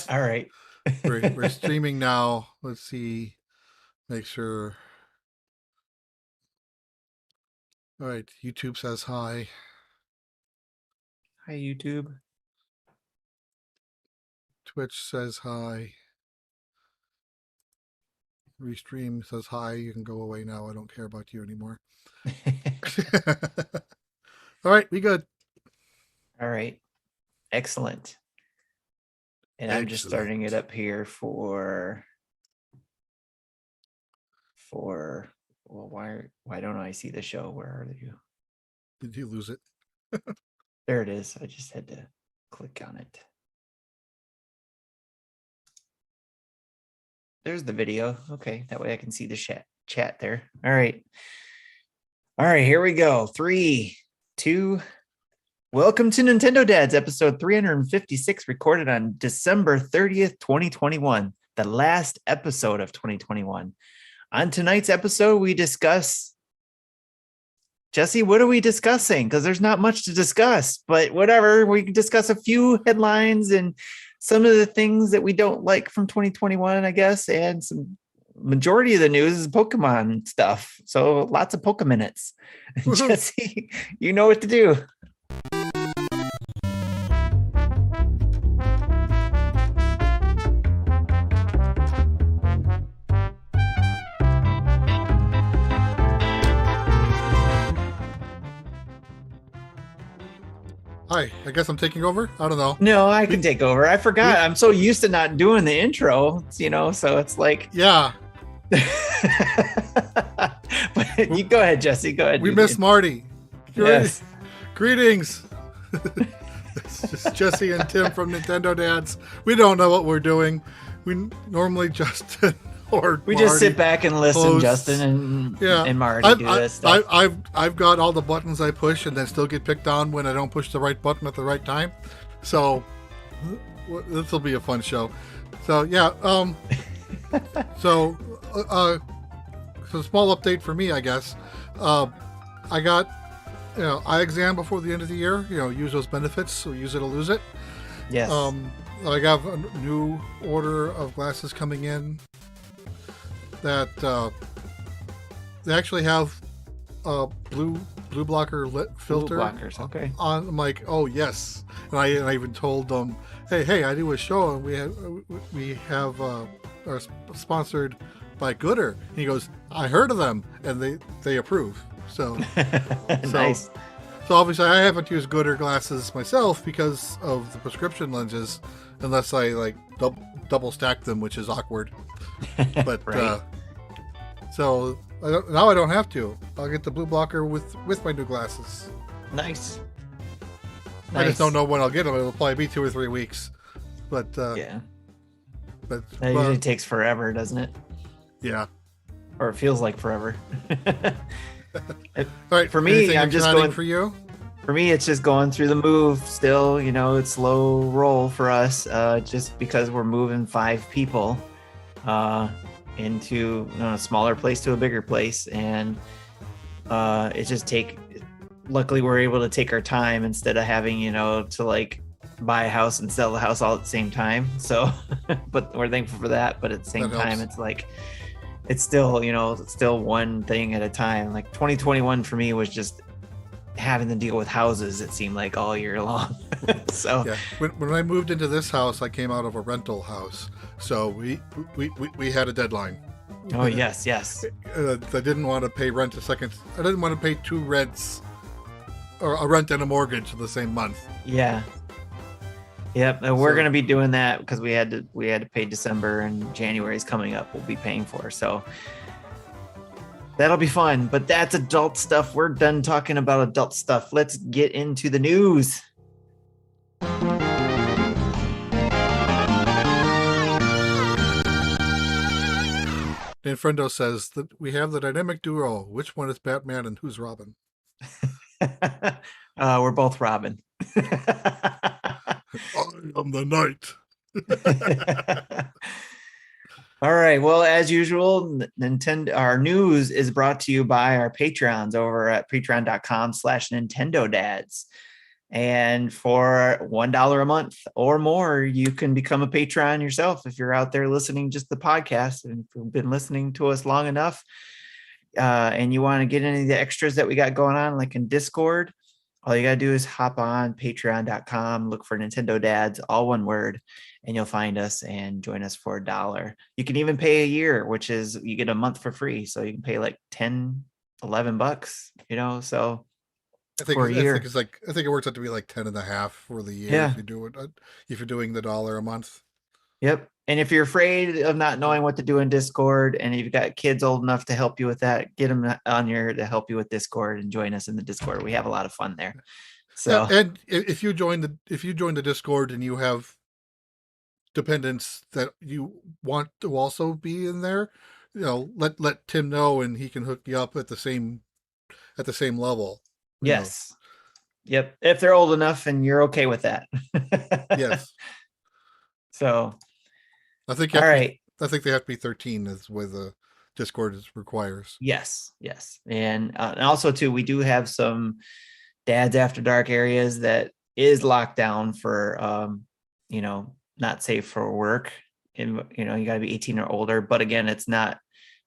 All right. We're streaming now. Let's see. Make sure. All right. YouTube says hi. Hi, YouTube. Twitch says hi. Restream says hi. You can go away now. I don't care about you anymore. All right. We good. All right. Excellent. And I'm just starting it up here for well, why don't I see the show? Where are you? Did you lose it? There it is. I just had to click on it. There's the video. Okay, that way I can see the chat there. All right. All right, here we go. 3, 2. Welcome to Nintendo Dads, episode 356, recorded on December 30th, 2021, the last episode of 2021. On tonight's episode, we discuss... Jesse, what are we discussing? Because there's not much to discuss, but whatever. We can discuss a few headlines and some of the things that we don't like from 2021, I guess, and some majority of the news is Pokemon stuff. So lots of PokéMinutes. Jesse, you know what to do. Hi, I guess I'm taking over. I don't know. No, I can take over. I forgot. I'm so used to not doing the intro, so it's like... Yeah. But you go ahead, Jesse. Go ahead. We miss Marty. Yes. Greetings. It's just Jesse and Tim from Nintendo Dads. We don't know what we're doing. We normally Justin or we Marty just sit back and listen, hosts. Justin and Marty do this stuff. I've got all the buttons I push and then still get picked on when I don't push the right button at the right time. So this will be a fun show. So yeah, so small update for me, I guess. I got eye exam before the end of the year. Use those benefits, so use it or lose it. Yes. I got a new order of glasses coming in that they actually have a blue blocker lit filter. Blue blockers, okay. On. I'm like, oh yes, and I even told them, hey, I do a show and we have are sponsored by Gooder. And he goes, I heard of them, and they approve. So nice. So obviously I haven't used Gooder glasses myself because of the prescription lenses, unless I like double stack them, which is awkward. But right. So now I don't have to. I'll get the blue blocker with my new glasses. Nice. I just don't know when I'll get them. It'll probably be 2 or 3 weeks. But yeah. But that usually takes forever, doesn't it? Yeah. Or it feels like forever. All right. For me, I'm just going for you. For me, it's just going through the move still. It's slow roll for us, just because we're moving 5 people into a smaller place to a bigger place, and luckily we're able to take our time instead of having to like buy a house and sell the house all at the same time. So but we're thankful for that, but at the same time it's like it's still still one thing at a time. Like 2021 for me was just having to deal with houses, it seemed like, all year long. So yeah, when I moved into this house, I came out of a rental house, so we had a deadline. Oh yes. I didn't want to pay rent I didn't want to pay 2 rents, or a rent and a mortgage in the same month. Yeah. Yep, we're going to be doing that because we had to pay December, and January is coming up. We'll be paying for, so that'll be fun. But that's adult stuff. We're done talking about adult stuff. Let's get into the news. Friendo says that we have the dynamic duo. Which one is Batman and who's Robin? We're both Robin. I'm the knight. All right. Well, as usual, our news is brought to you by our Patreons over at patreon.com/Nintendo Dads. And for $1 a month or more, you can become a patron yourself if you're out there listening just the podcast. And if you've been listening to us long enough, and you want to get any of the extras that we got going on, like in Discord, all you got to do is hop on patreon.com, look for Nintendo Dads, all one word, and you'll find us and join us for $1. You can even pay a year, which is you get a month for free. So you can pay like 10, 11 bucks, so for a year. I think it works out to be like 10.5 for the year if you do it, if you're doing the $1 a month. Yep. And if you're afraid of not knowing what to do in Discord, and you've got kids old enough to help you with that, get them on here to help you with Discord and join us in the Discord. We have a lot of fun there. So, and if you join the Discord and you have dependents that you want to also be in there, let Tim know and he can hook you up at the same level. Yes. Yep. If they're old enough and you're okay with that. Yes. So I think all right. I think they have to be 13 is the way the Discord requires. Yes. And also too, we do have some Dads After Dark areas that is locked down for not safe for work. And you got to be 18 or older. But again, it's not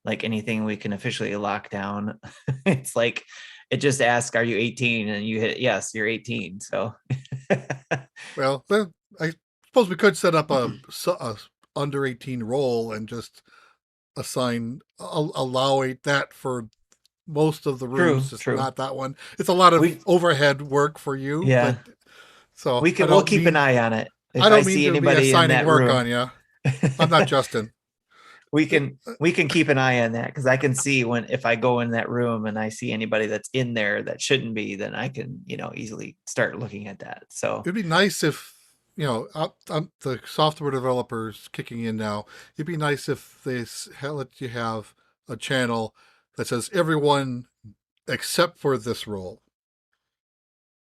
like anything we can officially lock down. It's like it just asks, are you 18? And you hit yes, you're 18. So well, then I suppose we could set up a under 18 role and just allow that for most of the rooms. True. Not that one. It's a lot of overhead work for you. Yeah. But, so we'll keep an eye on it. If I don't mean see anybody to be assigning work room on you. I'm not Justin. we can keep an eye on that, because I can see if I go in that room and I see anybody that's in there that shouldn't be, then I can easily start looking at that. So it'd be nice if the software developers kicking in now. It'd be nice if they let you have a channel that says everyone except for this role.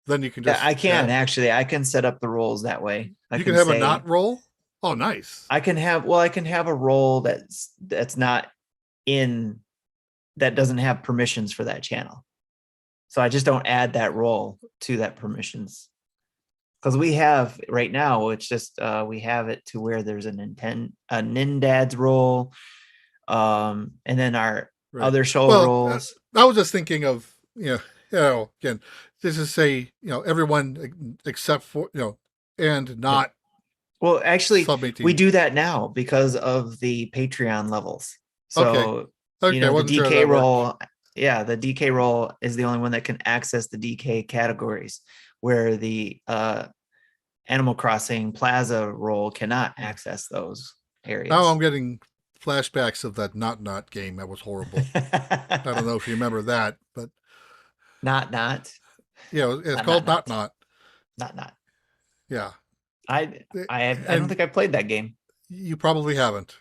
Then you can just I can set up the roles that way. You can have a not role. Oh, nice. I can have a role that's not in, that doesn't have permissions for that channel. So I just don't add that role to that permissions. Because we have right now, it's just we have it to where there's a NINDADS role, and then our other show roles. I was just thinking of again, this is say everyone except for and not. Well, actually, we do that now because of the Patreon levels. So the DK role, the DK role is the only one that can access the DK categories, where the Animal Crossing Plaza role cannot access those areas. Now I'm getting flashbacks of that not game. That was horrible. I don't know if you remember that, but not. Yeah, it's called not. Yeah. I don't think I played that game. You probably haven't.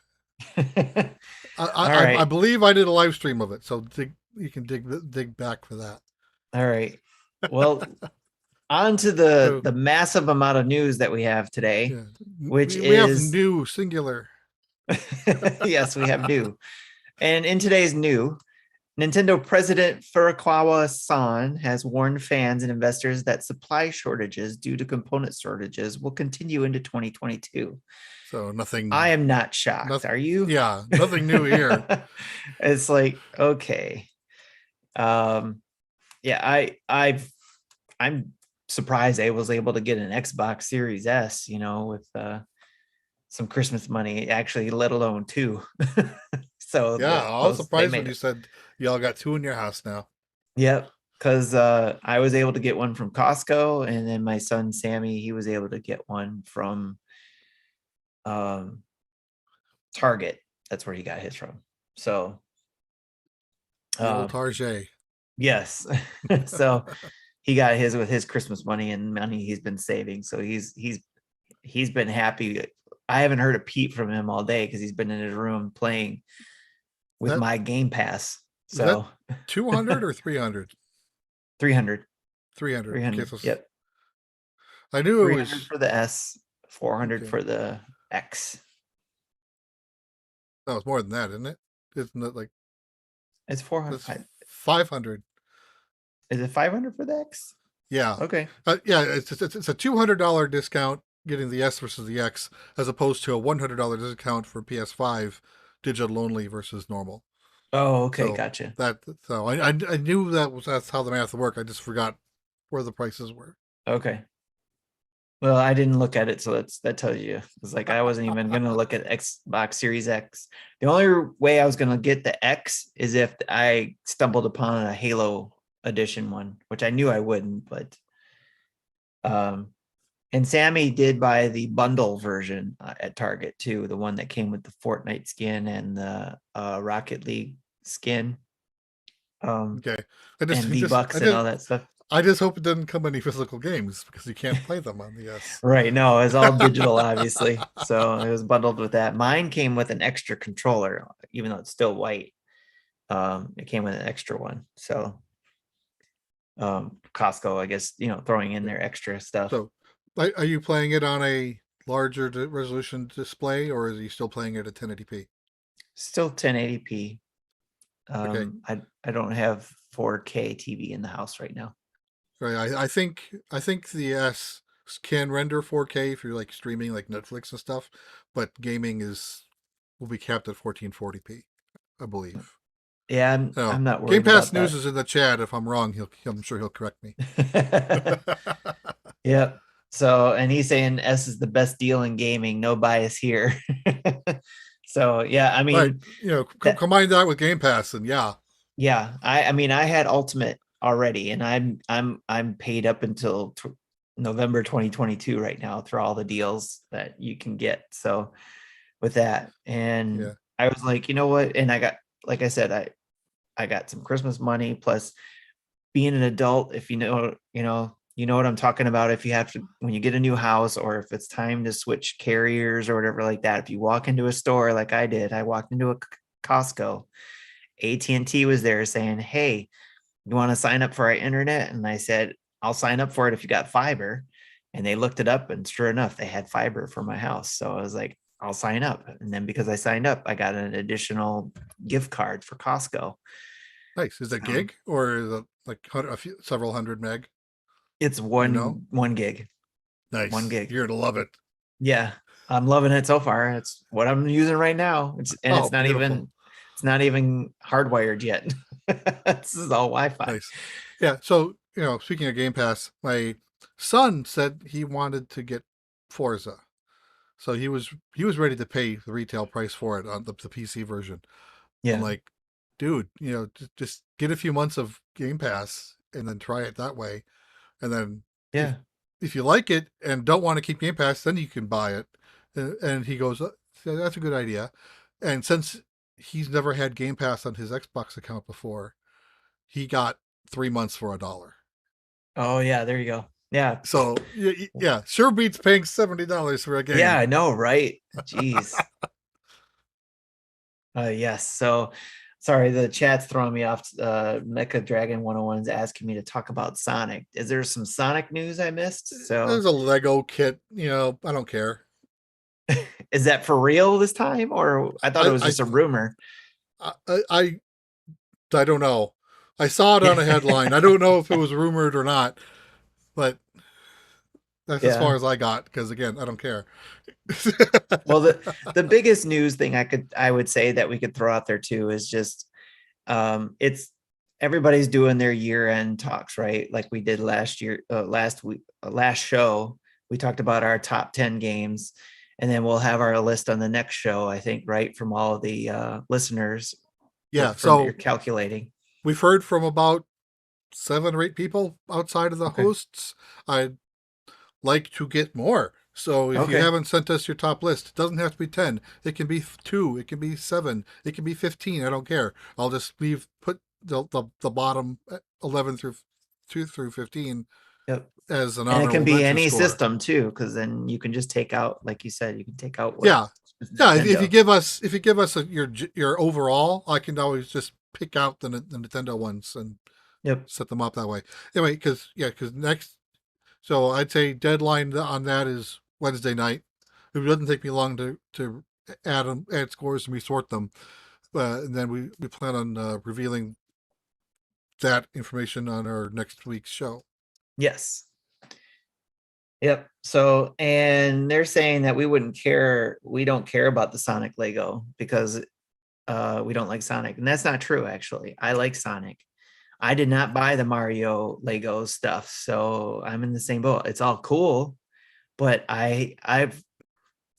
I believe I did a live stream of it, so you can dig back for that. All right. Well, on to the massive amount of news that we have today, which we have new singular. Yes, we have new. And in today's new, Nintendo President Furukawa-san has warned fans and investors that supply shortages due to component shortages will continue into 2022. So nothing. I am not shocked. Are you? Yeah, nothing new here. It's like, okay. I'm surprised I was able to get an Xbox Series S, with some Christmas money, actually, let alone two. So I was surprised when you said y'all got two in your house now. Yep, because I was able to get one from Costco, and then my son Sammy, he was able to get one from Target. That's where he got his from. So Target. Yes. So he got his with his Christmas money and money he's been saving. So he's been happy. I haven't heard a peep from him all day because he's been in his room playing with my Game Pass. So 200 or 300? 300. 300. Okay, Yep. I knew it was for the S, 400 for the X. No, it's more than that, isn't it? Isn't it like it's 400? 500. Is it 500 for the X? Yeah, Okay. yeah. It's a $200 discount getting the S versus the X, as opposed to a $100 discount for PS5 digital only versus normal. Oh, okay, So gotcha. I knew that's how the math worked. I just forgot where the prices were. Okay. Well, I didn't look at it, so that tells you. It's like I wasn't even gonna look at Xbox Series X. The only way I was gonna get the X is if I stumbled upon a Halo edition one, which I knew I wouldn't, but um and Sammy did buy the bundle version at Target too, the one that came with the Fortnite skin and the Rocket League skin, Okay, I just and V-Bucks and all that stuff. I just hope it doesn't come any physical games because you can't play them on the S. Right. No, it's all digital, obviously. So it was bundled with that. Mine came with an extra controller, even though it's still white. It came with an extra one. So Costco, I guess, throwing in their extra stuff. So, are you playing it on a larger resolution display, or is you still playing it at 1080p? Still 1080p. Okay, I don't have 4K TV in the house right now. right. I think the S can render 4K if you're like streaming like Netflix and stuff, but gaming will be capped at 1440p, I believe. Yeah, No, I'm not Game worried Pass about News that. is in the chat. If I'm wrong, I'm sure he'll correct me. Yep. So, and he's saying S is the best deal in gaming. No bias here. So, yeah, I Right, mean, that, combine that with Game Pass, and yeah, yeah, I mean, I had Ultimate already, and I'm paid up until November 2022 right now through all the deals that you can get. So, with that, and yeah. I was like, you know what? And I got, like I said, I got some Christmas money plus being an adult. If you know what I'm talking about. If you have to, when you get a new house, or if it's time to switch carriers or whatever like that, if you walk into a store like I did, I walked into a Costco. AT&T was there saying, "Hey, you want to sign up for our internet?" And I said, "I'll sign up for it if you got fiber." And they looked it up, and sure enough, they had fiber for my house. So I was like, "I'll sign up." And then because I signed up, I got an additional gift card for Costco. Nice. Is it So gig or is it like several hundred meg? it's You know, one gig, one nice. gig. You're gonna love it. Yeah, I'm loving it so far. It's what I'm using right now. Oh, beautiful. It's not even hardwired yet. This is all Wi-Fi. Nice. Yeah. So, speaking of Game Pass, my son said he wanted to get Forza. So he was ready to pay the retail price for it on the PC version. I'm Yeah, like, dude, just get a few months of Game Pass and then try it that way. And then if yeah. if you like it and don't want to keep Game Pass, then you can buy it. And he goes, that's a good idea. And since he's never had Game Pass on his Xbox account before, he got 3 months for $1. Oh yeah, there you go. Yeah, So yeah, sure beats paying $70 for a yeah. game. I know, right? Jeez. Yes. So, sorry, the chat's throwing me off. Mecha Dragon 101 is asking me to talk about Sonic. Is there some Sonic news I missed? So, There's a Lego kit. I don't care. is that for real this time, or I thought it was I just a rumor? I I, I don't know. I saw it on a headline. I don't know if it was rumored or not, but that's as far Yeah. as I got. Because again, I don't care. Well, the biggest news thing I would say that we could throw out there too is just it's everybody's doing their year-end talks, right? Like we did last year, last week, last show. We talked about our top 10 games, and then we'll have our list on the next show, I think, right? From all of the listeners Yeah. from your So calculating. we've heard from about 7 or 8 people outside of the Okay. hosts. I'd like to get more. So if you Okay. haven't sent us your top list, it doesn't have to be 10. It can be 2. It can be 7. It can be 15. I don't care. I'll just put the bottom 11 through 2 through 15 Yep. as an And it can honorable be mention any score. system too, because then you can just take out, like you said, you can take out what Yeah. Yeah, if you Nintendo. give us your overall, I can always just pick out the Nintendo ones and Yep. set them up that way. Anyway, because next, so I'd say deadline on that is Wednesday night. It doesn't take me long to add scores and resort them, and then we plan on revealing that information on our next week's show. Yes. Yep. So, and they're saying that we don't care about the Sonic Lego because we don't like Sonic. And that's not true, actually. I like Sonic. I did not buy the Mario Lego stuff, so I'm in the same boat. It's all cool, but I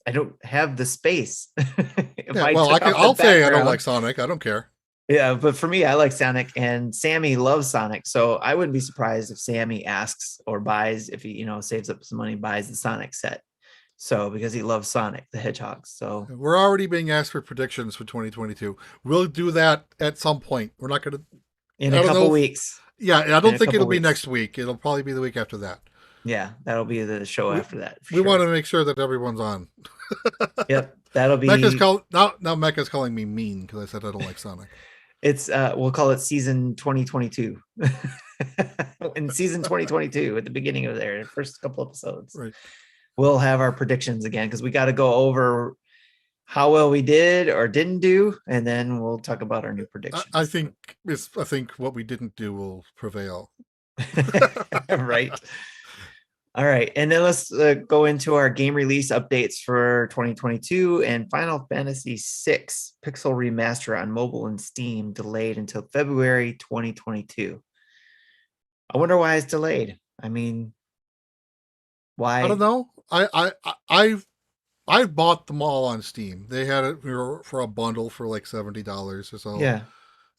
don't have the space. I'll say I don't like Sonic. I don't care. Yeah, but for me, I like Sonic, and Sammy loves Sonic, so I wouldn't be surprised if Sammy asks or buys, if he saves up some money, buys the Sonic set. So because he loves Sonic the Hedgehog. So we're already being asked for predictions for 2022. We'll do that at some point. We're not going to in a couple weeks. Yeah, I don't think it'll be next week. It'll probably be the week after that. Yeah, that'll be the show after that. We want to make sure that everyone's on. Yep, that'll be. Now Mecca's calling me mean because I said I don't like Sonic. It's we'll call it season 2022. In season 2022, at the beginning of their first couple episodes, right, we'll have our predictions again because we got to go over how well we did or didn't do, and then we'll talk about our new predictions. I think what we didn't do will prevail. Right. All right, and then let's go into our game release updates for 2022. And Final Fantasy VI Pixel Remaster on mobile and Steam delayed until February 2022. I wonder why it's delayed. I mean, why? I don't know. I bought them all on Steam. They had it for a bundle for like $70 or so. Yeah.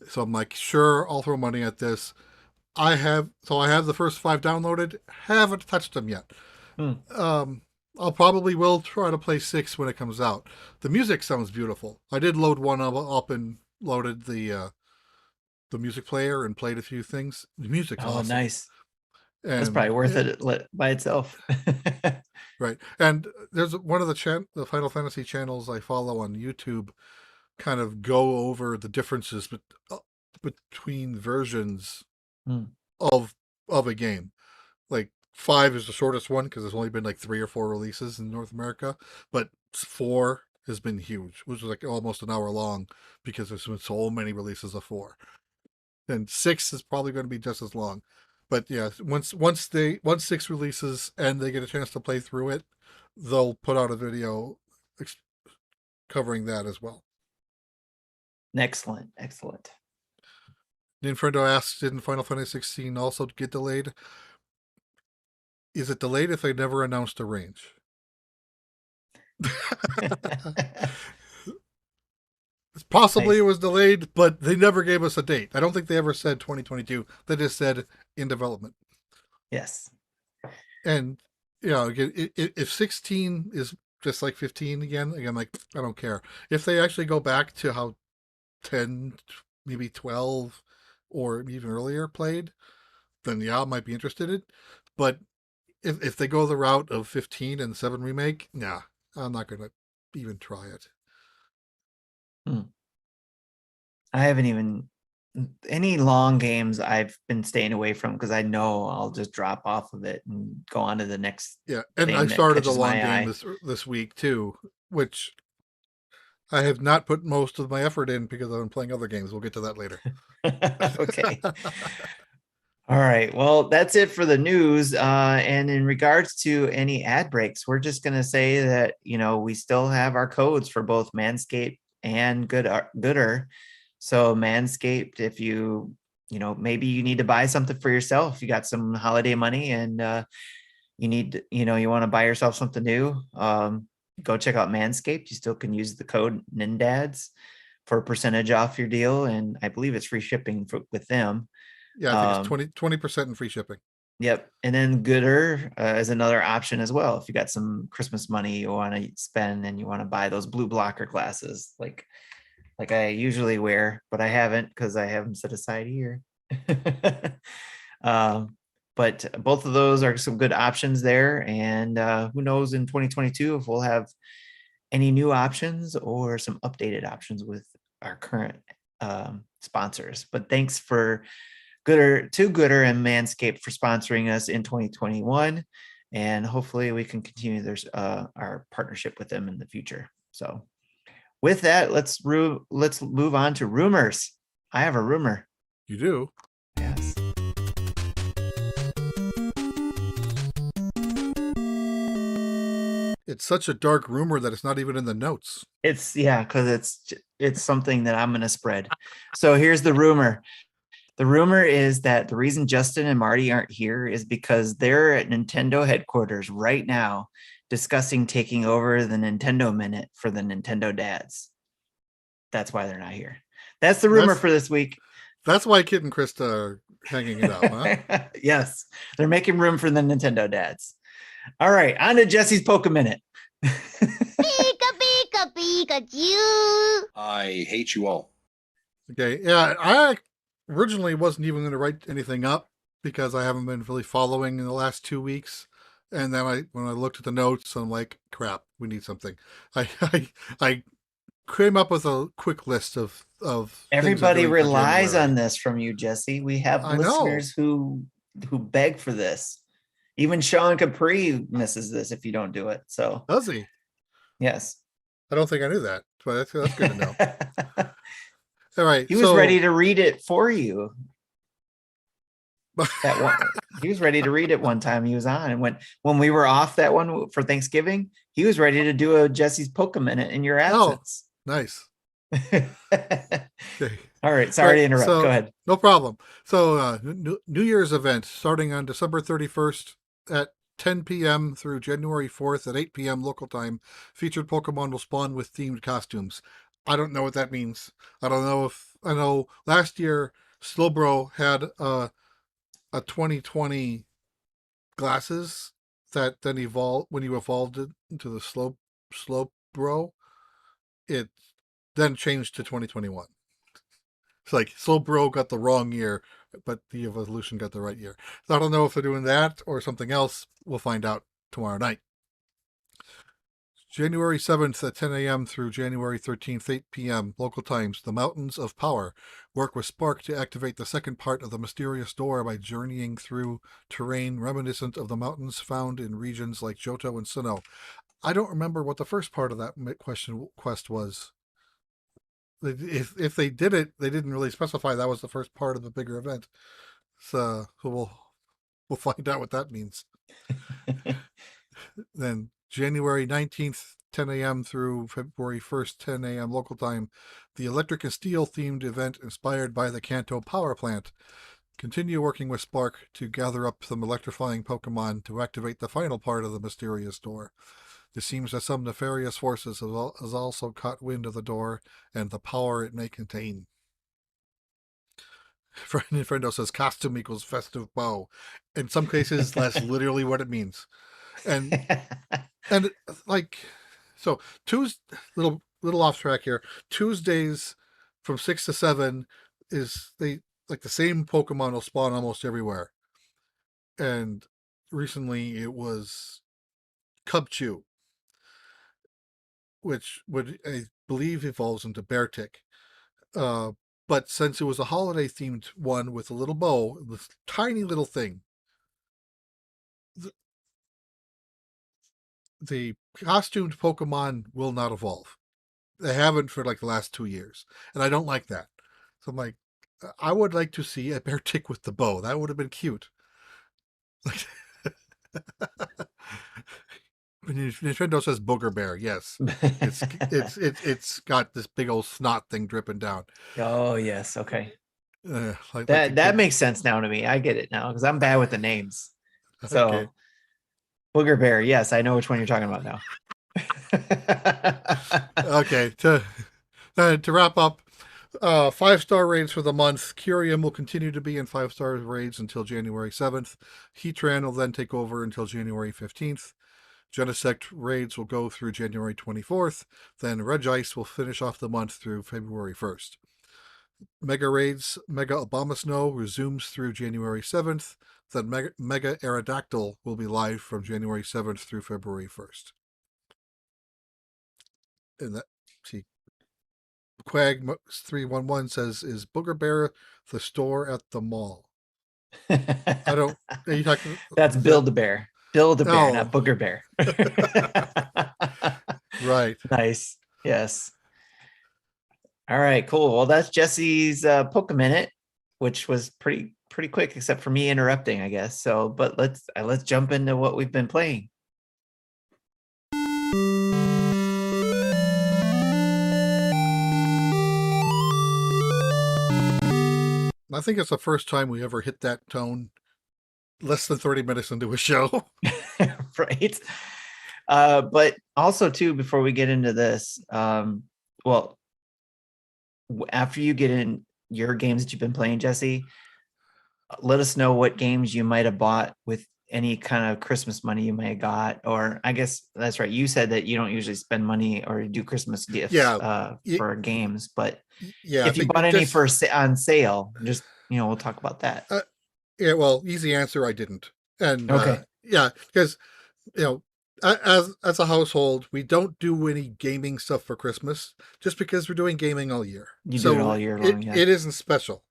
So I'm like, sure, I'll throw money at this. I have the first 5 downloaded. Haven't touched them yet. I'll probably will try to play 6 when it comes out. The music sounds beautiful. I did load one up and loaded the music player and played a few things. The music's awesome. Nice. And that's probably worth it by itself. Right. And there's one of the Final Fantasy channels I follow on YouTube kind of go over the differences between versions of a game. Like 5 is the shortest one because there's only been like 3 or 4 releases in North America, but 4 has been huge, which was like almost an hour long because there's been so many releases of 4. And 6 is probably going to be just as long. But yeah, once 6 releases and they get a chance to play through it, they'll put out a video covering that as well. Excellent. Ninfrendo asks, didn't Final Fantasy 16 also get delayed? Is it delayed if they never announced a range? Possibly it was delayed, but they never gave us a date. I don't think they ever said 2022. They just said in development. Yes. And, if 16 is just like 15 again, like, I don't care. If they actually go back to how 10, maybe 12, or even earlier played, then yeah, I might be interested in it. But if they go the route of 15 and 7 remake, nah, I'm not going to even try it. I haven't even any long games I've been staying away from because I know I'll just drop off of it and go on to the next. Yeah, and I started a long game this week too, which I have not put most of my effort in because I've been playing other games. We'll get to that later. Okay. All right. Well, that's it for the news. And in regards to any ad breaks, we're just going to say that, we still have our codes for both Manscaped and Gooder. So Manscaped, if maybe you need to buy something for yourself, you got some holiday money and you need, you want to buy yourself something new, go check out Manscaped. You still can use the code NINDADS for a percentage off your deal. And I believe it's free shipping with them. Yeah, I think it's 20% in free shipping. Yep. And then Gooder is another option as well. If you got some Christmas money you want to spend and you want to buy those blue blocker glasses, like I usually wear, but I haven't because I have them set aside here. But both of those are some good options there. And who knows in 2022 if we'll have any new options or some updated options with our current sponsors. But thanks for Gooder and Manscaped for sponsoring us in 2021. And hopefully we can continue our partnership with them in the future. So with that, let's move on to rumors. I have a rumor. You do? Yes. It's such a dark rumor that it's not even in the notes. It's because it's something that I'm gonna spread. So here's the rumor. The rumor is that the reason Justin and Marty aren't here is because they're at Nintendo headquarters right now discussing taking over the Nintendo Minute for the Nintendo Dads. That's why they're not here. That's the rumor for this week. That's why Kit and Krista are hanging it up, huh? Yes, they're making room for the Nintendo Dads. All right, on to Jesse's PokéMinute. Pika, pika, Pikachu. I hate you all. Okay, yeah, I originally wasn't even going to write anything up because I haven't been really following in the last 2 weeks. And then when I looked at the notes, I'm like, crap, we need something. I came up with a quick list of everybody relies on this from you, Jesse. We have listeners who beg for this. Even Sean Capri misses this if you don't do it. So does he? Yes. I don't think I knew that, but that's good to know. All right. He was ready to read it for you. He was ready to read it one time he was on. And when we were off that one for Thanksgiving, he was ready to do a Jesse's PokéMinute in your absence. Oh, nice. Okay. All right. Sorry to interrupt. Go ahead. No problem. So New Year's event starting on December 31st at 10 p.m. through January 4th at 8 p.m. local time. Featured Pokemon will spawn with themed costumes. I don't know what that means. I don't know I know last year Slowbro had a 2020 glasses that then evolved when you evolved it into the Slowbro. It then changed to 2021. It's like Slowbro got the wrong year, but the evolution got the right year. So I don't know if they're doing that or something else. We'll find out tomorrow night. January 7th at 10 a.m. through January 13th, 8 p.m. local times, the Mountains of Power work with Spark to activate the second part of the mysterious door by journeying through terrain reminiscent of the mountains found in regions like Johto and Sinnoh. I don't remember what the first part of that quest was. If they did it, they didn't really specify that was the first part of the bigger event. So we'll find out what that means. Then January 19th, 10 a.m. through February 1st, 10 a.m. local time, the Electric and Steel themed event inspired by the Kanto power plant. Continue working with Spark to gather up some electrifying Pokemon to activate the final part of the mysterious door. It seems that some nefarious forces has also caught wind of the door and the power it may contain. Friendo says costume equals festive bow. In some cases, that's literally what it means. And like, so Tuesday, little off track here. Tuesdays from 6 to 7 is the same Pokemon will spawn almost everywhere. And recently it was Cubchoo, which would, I believe, evolves into Beartic. But since it was a holiday themed one with a little bow, this tiny little thing, the costumed Pokemon will not evolve. They haven't for like the last 2 years. And I don't like that. So I'm like, I would like to see a Beartic with the bow. That would have been cute. Nintendo says Booger Bear. Yes, it's got this big old snot thing dripping down. Oh yes, okay. That makes sense now to me. I get it now because I'm bad with the names. So okay. Booger Bear. Yes, I know which one you're talking about now. Okay. To wrap up, 5-star raids for the month. Curium will continue to be in 5-star raids until January 7th. Heatran will then take over until January 15th. Genesect raids will go through January 24th. Then Regice will finish off the month through February 1st. Mega raids, Mega Abomasnow resumes through January 7th. Then Mega Aerodactyl will be live from January 7th through February 1st. And that, see, Quag311 says, is Booger Bear the store at the mall? I don't. Are you talking? That's Build-A-Bear. Build-A-Bear, not Booger Bear. Right. Nice. Yes. All right, cool. Well, that's Jesse's PokéMinute, which was pretty quick, except for me interrupting, I guess. So, but let's jump into what we've been playing. I think it's the first time we ever hit that tone less than 30 minutes into a show. Right. But also too, before we get into this, well, after you get in your games that you've been playing, Jesse, let us know what games you might have bought with any kind of Christmas money you may have got. Or I guess that's right. You said that you don't usually spend money or do Christmas gifts Yeah. for games, but Yeah, I if you think bought any this. for on sale, just we'll talk about that. Yeah, well, easy answer, I didn't. And Okay. yeah, because you know, as a household, we don't do any gaming stuff for Christmas just because we're doing gaming all year. You do it So all year long, yeah. it isn't special.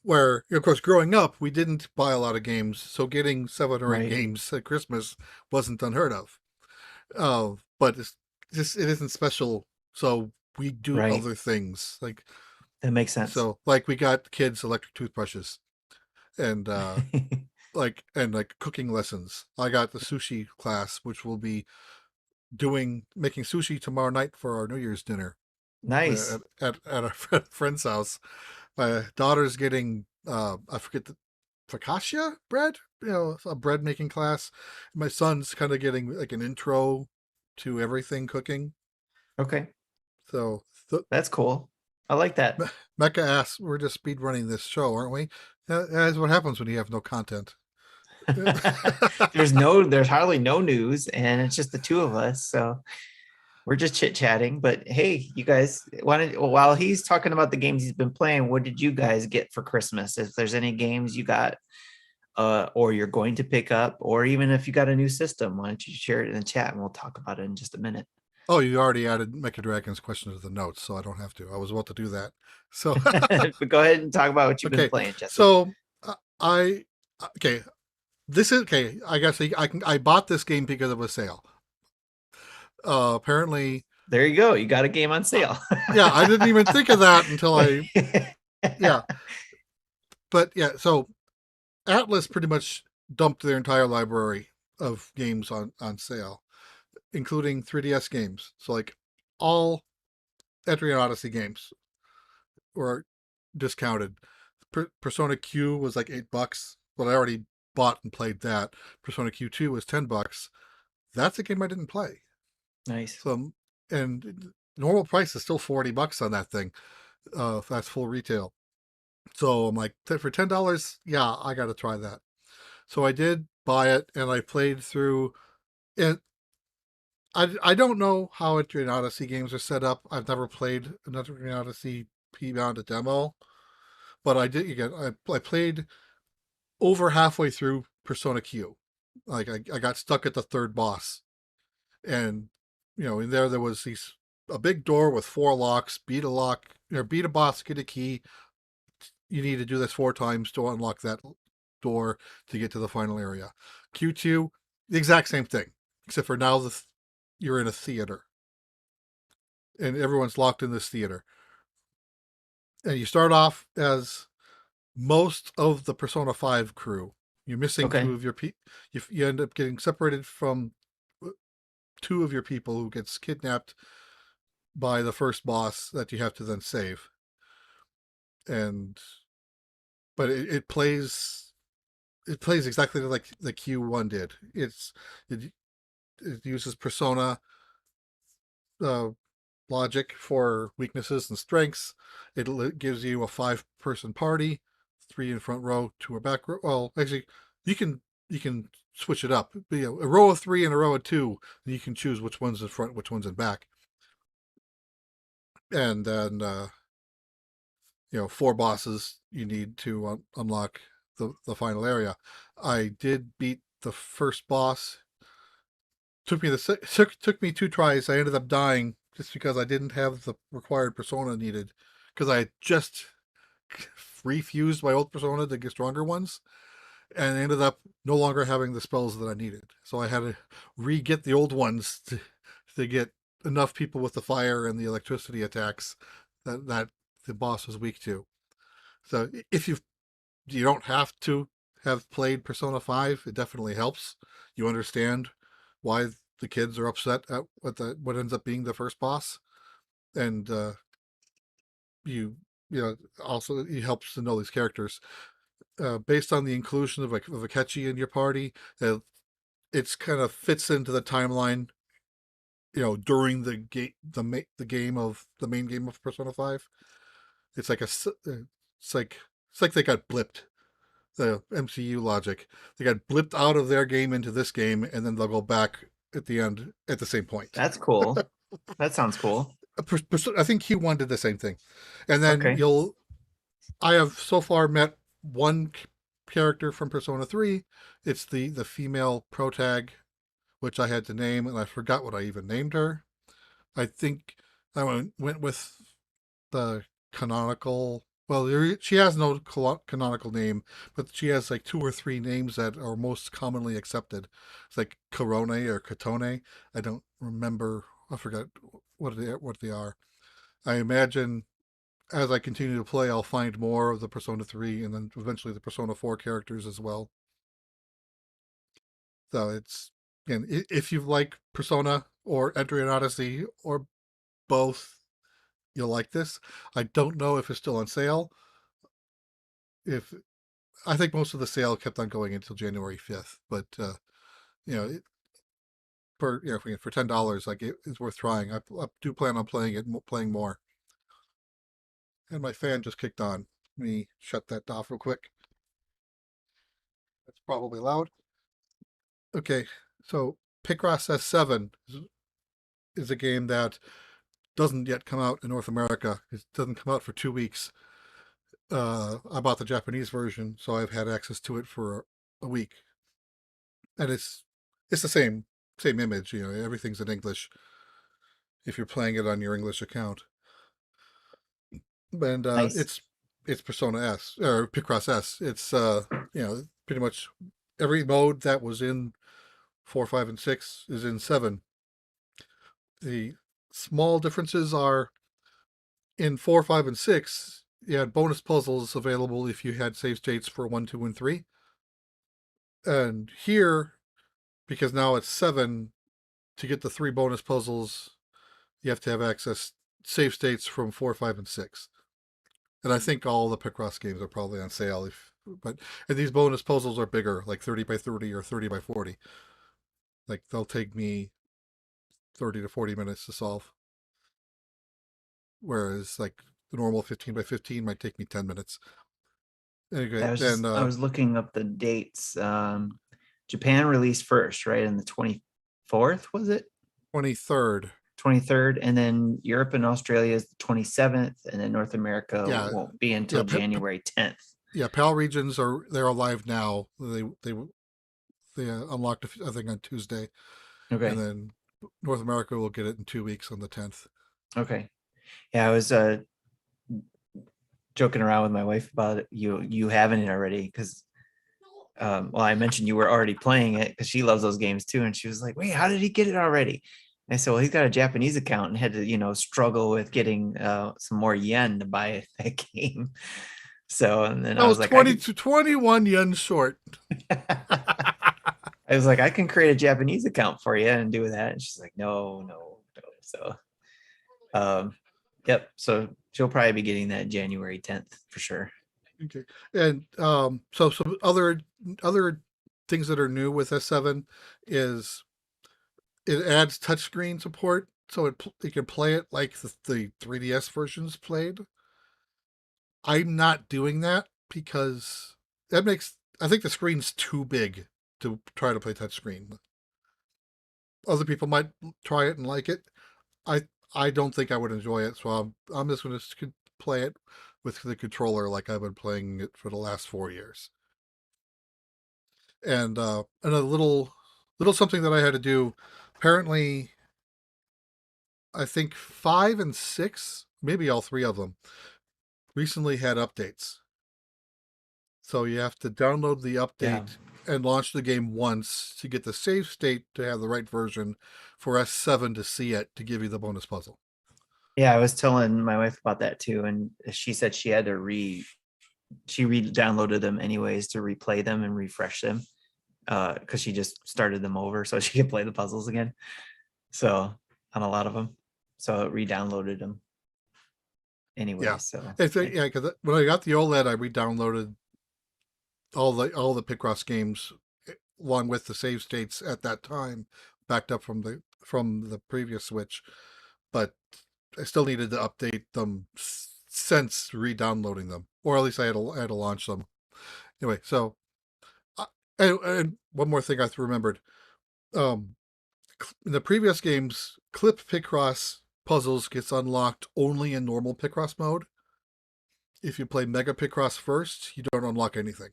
Where of course, growing up, we didn't buy a lot of games, so getting 7 or 8 Right. games at Christmas wasn't unheard of. But it's just it isn't special, so we do Right. other things like That makes sense. so. Like we got kids electric toothbrushes and like cooking lessons. I got the sushi class, which will be making sushi tomorrow night for our New Year's dinner Nice. at a friend's house. My daughter's getting I forget the focaccia bread, a bread making class. My son's kind of getting like an intro to everything cooking. Okay. So That's cool. I like that. Mecca asks, "We're just speed running this show, aren't we?" That's what happens when you have no content. There's hardly no news, and it's just the two of us. So we're just chit-chatting. But hey, you guys while he's talking about the games he's been playing, what did you guys get for Christmas? If there's any games you got or you're going to pick up, or even if you got a new system, why don't you share it in the chat and we'll talk about it in just a minute. Oh, you already added Mecha Dragon's question to the notes, so I don't have to. I was about to do that. So But go ahead and talk about what you've been okay, playing, Jesse. so I okay. This is okay. I guess I bought this game because of a sale. Apparently, There you go. You got a game on sale. yeah, I didn't even think of that until yeah. But yeah, so Atlas pretty much dumped their entire library of games on sale, including 3DS games. So like all Etrian Odyssey games were discounted. Persona Q was like $8, but I already bought and played that. Persona Q2 was $10. That's a game I didn't play. Nice. So and normal price is still $40 on that thing. That's full retail. So I'm like, for $10, yeah, I got to try that. So I did buy it, and I played through it. I don't know how Etrian Odyssey games are set up. I've never played an Etrian Odyssey beyond a demo, but I did. Again, I played over halfway through Persona Q. Like I got stuck at the third boss, and in there was a big door with 4 locks. Beat a lock, beat a boss, get a key. You need to do this 4 times to unlock that door to get to the final area. Q2, the exact same thing, except for now you're in a theater, and everyone's locked in this theater. And you start off as most of the Persona 5 crew. You're missing 2 of your people. You end up getting separated from 2 of your people who gets kidnapped by the first boss that you have to then save. But it plays exactly like the Q1 did. It uses Persona logic for weaknesses and strengths. It gives you a 5-person party, 3 in front row, 2 in back row. Well, actually, you can switch it up. A row of 3 and a row of 2, and you can choose which one's in front, which one's in back. And then 4 bosses you need to unlock the final area. I did beat the first boss. Took me 2 tries. I ended up dying just because I didn't have the required persona needed, because I had just refused my old persona to get stronger ones, and ended up no longer having the spells that I needed. So I had to re-get the old ones to get enough people with the fire and the electricity attacks that the boss was weak to. So if you don't have to have played Persona 5, it definitely helps. You understand why the kids are upset at what ends up being the first boss, and you also it helps to know these characters. Based on the inclusion of a Akechi in your party, it's kind of fits into the timeline. During the game of the main game of Persona 5, it's like it's like they got blipped. The MCU logic, they got blipped out of their game into this game, and then they'll go back at the end at the same point. That's cool. That sounds cool. I think Q1 did the same thing, and then Okay. I have so far met one character from Persona 3. It's the female protag, which I had to name, and I forgot what I even named her. I think I went with the canonical. Well, she has no canonical name, but she has like 2 or 3 names that are most commonly accepted. It's like Corone or Catone. I don't remember. I forgot what they are. I imagine as I continue to play, I'll find more of the Persona 3 and then eventually the Persona 4 characters as well. So again, if you like Persona or Entry and Odyssey or both, you'll like this. I don't know if it's still on sale. I think most of the sale kept on going until January 5th, but for $10, like it's worth trying. I do plan on playing more. And my fan just kicked on. Let me shut that off real quick. That's probably loud. Okay, so Picross S7 is a game that doesn't yet come out in North America. It doesn't come out for 2 weeks. I bought the Japanese version, so I've had access to it for a week, and it's the same image. Everything's in English if you're playing it on your English account. And Nice. it's Persona S or Picross S. It's pretty much every mode that was in 4, 5, and 6 is in 7. The small differences are in 4, 5, and 6. You had bonus puzzles available if you had save states for 1, 2, and 3. And here, because now it's 7, to get the 3 bonus puzzles, you have to have access save states from 4, 5, and 6. And I think all the Picross games are probably on sale. And these bonus puzzles are bigger, like 30 by 30 or 30 by 40. Like they'll take me 30 to 40 minutes to solve. Whereas like the normal 15 by 15 might take me 10 minutes. Anyway, I was looking up the dates. Japan released first, right? On the 24th, was it? 23rd. 23rd, and then Europe and Australia is the 27th, and then North America won't be until January 10th. Yeah, PAL regions they're alive now. They unlocked I think on Tuesday. Okay. And then North America will get it in 2 weeks on the 10th. Okay. Yeah, I was joking around with my wife about it. You having it already because I mentioned you were already playing it because she loves those games too, and she was like, "Wait, how did he get it already?" And I said, "Well, he's got a Japanese account and had to struggle with getting some more yen to buy that game." So and then I was like, 20 to 21 yen short. I was like, I can create a Japanese account for you and do that. And she's like, no. So, yep. So she'll probably be getting that January 10th for sure. Okay. And so some other things that are new with S7 is it adds touchscreen support, so you can play it like the 3DS versions played. I'm not doing that because I think the screen's too big to try to play touchscreen. Other people might try it and like it. I don't think I would enjoy it, so I'm just going to play it with the controller like I've been playing it for the last 4 years. And a little something that I had to do. Apparently, I think 5 and 6, maybe all 3 of them, recently had updates. So you have to download the update and launch the game once to get the save state to have the right version for S7 to see it to give you the bonus puzzle. Yeah, I was telling my wife about that too, and she said she had to she re-downloaded them anyways to replay them and refresh them because she just started them over so she could play the puzzles again. So on a lot of them, so it re-downloaded them. anyway. Yeah. So Yeah, because when I got the OLED, I re-downloaded all the Picross games along with the save states at that time, backed up from the previous Switch, but I still needed to update them since re-downloading them, or at least I had to launch them. Anyway, so and one more thing I remembered. In the previous games, Clip Picross puzzles gets unlocked only in normal Picross mode. If you play Mega Picross first, you don't unlock anything.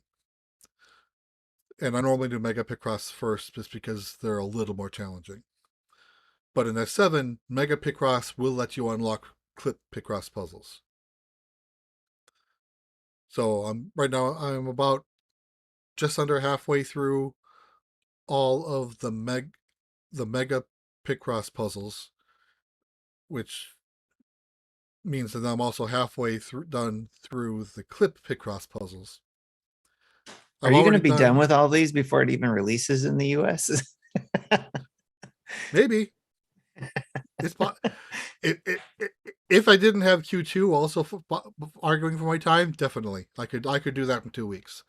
And I normally do Mega Picross first just because they're a little more challenging. But in S7, Mega Picross will let you unlock Clip Picross puzzles. So right now I'm about just under halfway through all of the Mega Picross puzzles, which means that I'm also halfway done through the Clip Picross puzzles. are you going to be done with all these before it even releases in the US? Maybe. It's if I didn't have Q2 also arguing for my time, definitely I could do that in 2 weeks.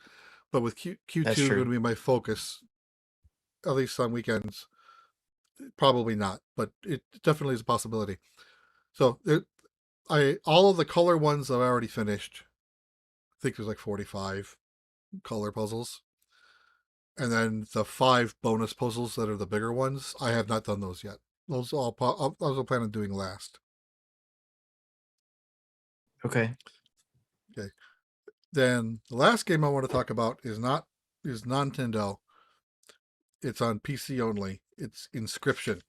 But with Q2 going to be my focus, at least on weekends, probably not. But it definitely is a possibility. So all of the color ones I've already finished. I think there's like 45 color puzzles, and then the 5 bonus puzzles that are the bigger ones. I have not done those yet. Those I was planning on doing last. Okay. Then the last game I want to talk about is Nintendo. It's on PC only. It's Inscryption.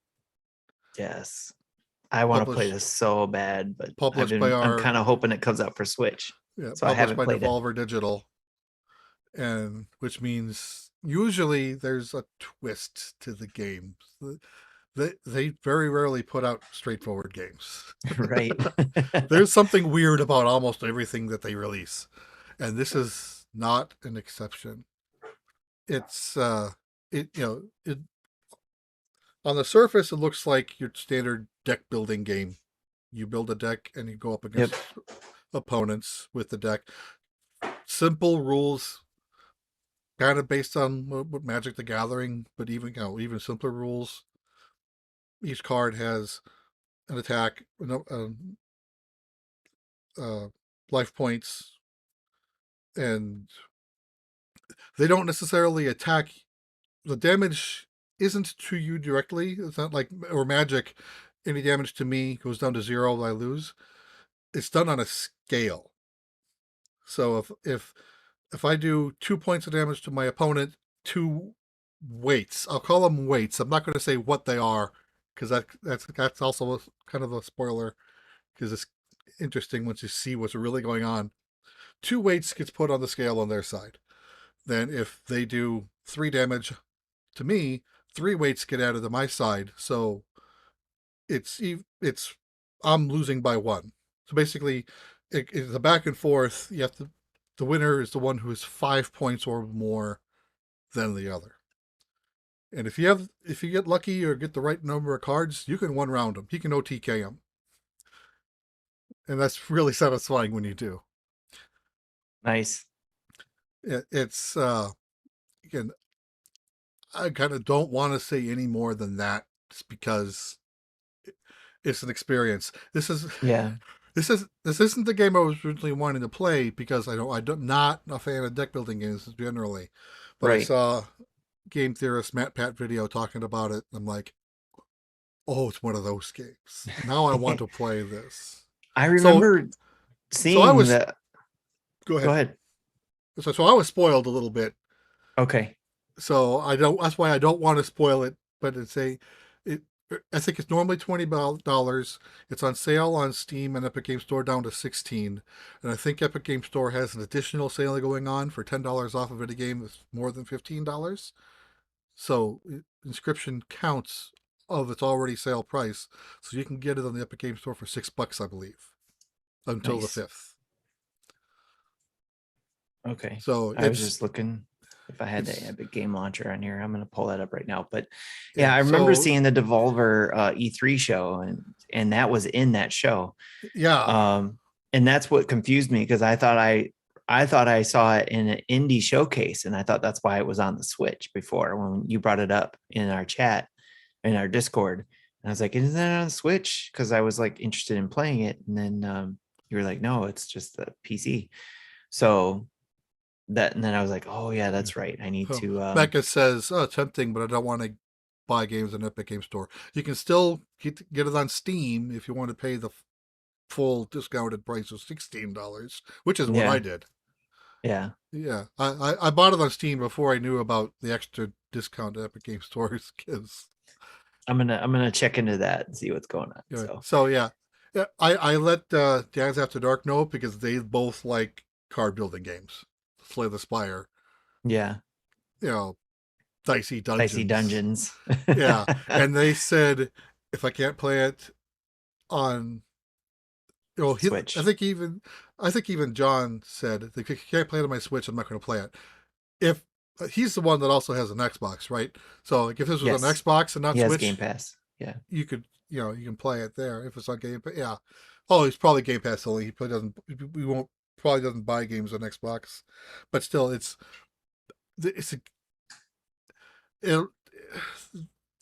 Yes. I want to play this so bad, but I'm kind of hoping it comes out for Switch. Yeah, so I haven't played Devolver Digital. And which means usually there's a twist to the game. They very rarely put out straightforward games. Right. There's something weird about almost everything that they release. And this is not an exception. It's on the surface it looks like your standard deck building game. You build a deck and you go up against opponents with the deck. Simple rules, kind of based on what Magic the Gathering, but even simpler rules. Each card has an attack, life points, and they don't necessarily attack. The damage isn't to you directly. It's not like or Magic. Any damage to me goes down to 0. I lose. It's done on a scale. So if I do 2 points of damage to my opponent, 2 weights. I'll call them weights. I'm not going to say what they are because that's also kind of a spoiler because it's interesting once you see what's really going on. 2 weights gets put on the scale on their side. Then if they do 3 damage to me, 3 weights get added to my side. So it's I'm losing by 1. So basically, it's a back and forth. You have to. The winner is the one who has 5 points or more than the other. And if you get lucky or get the right number of cards, you can 1-round him. He can OTK him. And that's really satisfying when you do. Nice. It's again, I kind of don't want to say any more than that just because it's an experience. This isn't the game I was originally wanting to play because I'm not a fan of deck building games generally. But I saw game theorist Matt Pat video talking about it. I'm like, oh, it's one of those games. Now I want to play this. I remember seeing that. Go ahead. So I was spoiled a little bit. Okay. So that's why I don't want to spoil it, but I think it's normally $20. It's on sale on Steam and Epic Game Store down to $16. And I think Epic Game Store has an additional sale going on for $10 off of any game that's more than $15. So Inscryption counts of its already sale price. So you can get it on the Epic Game Store for $6, I believe, until the 5th. Okay. So I was just looking if I had the Epic Game Launcher on here. I'm going to pull that up right now. But I remember seeing the Devolver E3 show, and that was in that show. Yeah. and that's what confused me because I thought I saw it in an indie showcase, and I thought that's why it was on the Switch before when you brought it up in our chat in our Discord. And I was like, "Isn't that on Switch?" Because I was like interested in playing it, and then you were like, "No, it's just the PC." So that, and then I was like, "Oh yeah, that's right. I need to." Becca says, "Oh, tempting, but I don't want to buy games in Epic Game Store." You can still get it on Steam if you want to pay the full discounted price of $16, which is what Yeah. I did. Yeah. Yeah, I bought it on Steam before I knew about the extra discount Epic Game Stores gives. I'm gonna check into that and see what's going on. Yeah. So So yeah, I let Dance After Dark know because they both like card building games, Slay the Spire, yeah, you know, Dicey Dicey Dungeons. Dungeons. Yeah, and they said if I can't play it on, Switch. I think even John said if you can't play it on my Switch, I'm not going to play it. If he's the one that also has an Xbox, right? So like if this was an Yes, Xbox and not he has Game Switch, Pass. Yeah. you could, you can play it there if it's on Game Pass. Yeah. Oh, he's probably Game Pass only. He probably doesn't. We won't probably doesn't buy games on Xbox, but still, it's a, it,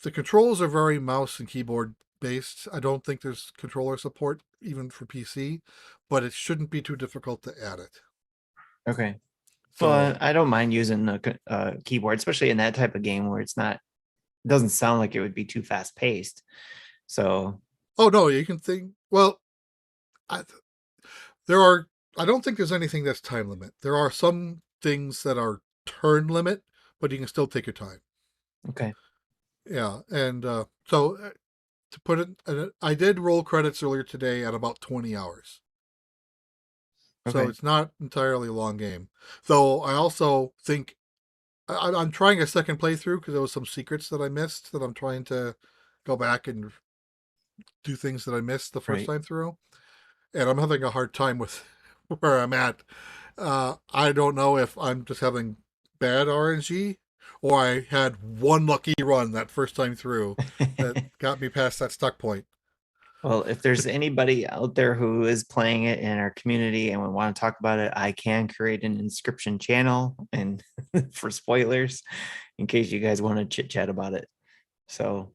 the controls are very mouse and keyboard based. I don't think there's controller support even for PC, but it shouldn't be too difficult to add it. Okay. So, Well, I don't mind using the keyboard, especially in that type of game where it doesn't sound like it would be too fast paced. So, oh no, you can think. Well, I, there are. I don't think there's anything that's time limit. There are some things that are turn limit, but you can still take your time. okay. Yeah, and so to put it, I did roll credits earlier today at about 20 hours. So Okay. it's not entirely a long game. Though I also think I'm trying a second playthrough because there was some secrets that I missed that I'm trying to go back and do things that I missed the first Right. time through. And I'm having a hard time with where I'm at. I don't know if I'm just having bad RNG or I had one lucky run that first time through that got me past that stuck point. Well, if there's anybody out there who is playing it in our community and we want to talk about it, I can create an Inscryption channel and for spoilers in case you guys want to chit chat about it. So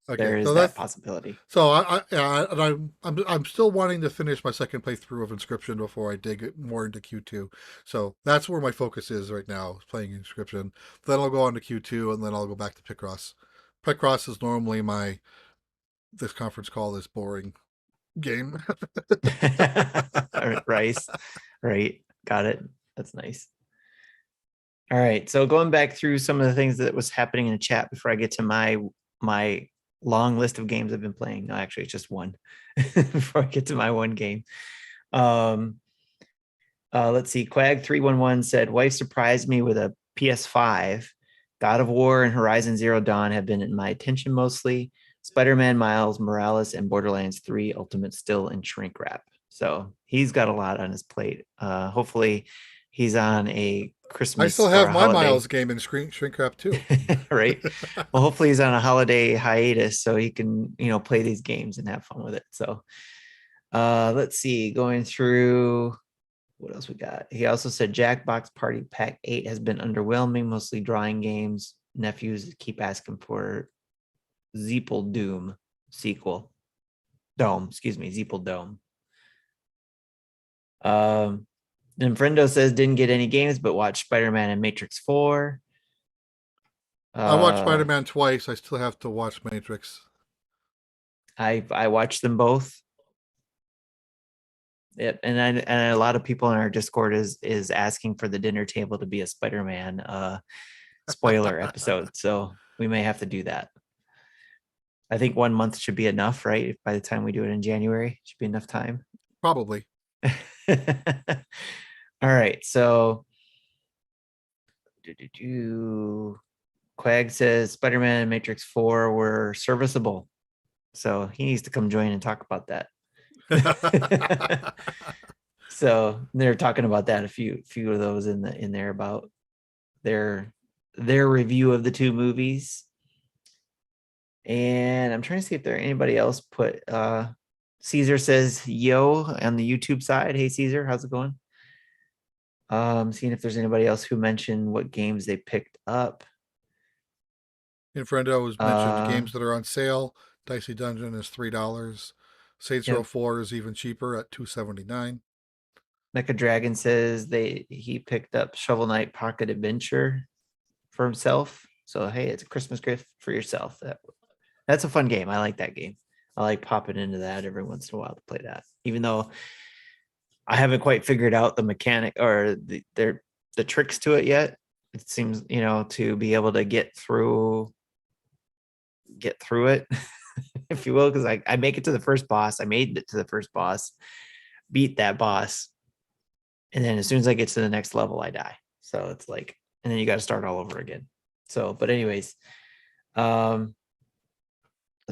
Okay, there so is that that's possibility. so I'm still wanting to finish my second playthrough of Inscryption before I dig it more into Q2. So that's where my focus is right now, playing Inscryption. Then I'll go on to Q2, and then I'll go back to Picross. Picross is normally this conference call is boring game. Rice. Right. Got it. That's nice. All right. So going back through some of the things that was happening in the chat before I get to my long list of games I've been playing. No, actually, it's just one before I get to my one game. Let's see. Quag311 said, wife surprised me with a PS5. God of War and Horizon Zero Dawn have been in my attention mostly. Spider-Man, Miles Morales, and Borderlands 3 Ultimate still in shrink wrap. So he's got a lot on his plate. Hopefully he's on a Christmas I still or have a my holiday. Miles game in shrink wrap too. Right. Well, hopefully he's on a holiday hiatus so he can, play these games and have fun with it. So let's see, going through what else we got. He also said Jackbox Party Pack 8 has been underwhelming, mostly drawing games. Nephews keep asking for Zeeple Doom sequel. Zeeple Dome. Then Friendo says didn't get any games, but watched Spider-Man and Matrix 4. I watched Spider-Man twice. I still have to watch Matrix. I watched them both. Yep, and a lot of people in our Discord is asking for the dinner table to be a Spider-Man spoiler episode, so we may have to do that. I think 1 month should be enough, right? By the time we do it in January, should be enough time. Probably. All right, so Quag says Spider-Man and Matrix 4 were serviceable, so he needs to come join and talk about that. So they're talking about that, a few of those in there about their review of the two movies. And I'm trying to see if there anybody else put Caesar says yo on the YouTube side. Hey Caesar, how's it going? Seeing if there's anybody else who mentioned what games they picked up. Infrendo has mentioned Uh, games that are on sale. Dicey Dungeon is $3. Saints Row yep. 4 is even cheaper at $2.79. Mecha Dragon says he picked up Shovel Knight Pocket Adventure for himself. So hey, it's a Christmas gift for yourself. That's a fun game. I like that game. I like popping into that every once in a while to play that, even though I haven't quite figured out the mechanic or the tricks to it yet. It seems, to be able to get through it, if you will, because I make it to the first boss. I made it to the first boss, beat that boss, and then as soon as I get to the next level, I die. So it's like, and then you got to start all over again. So, but anyways, let's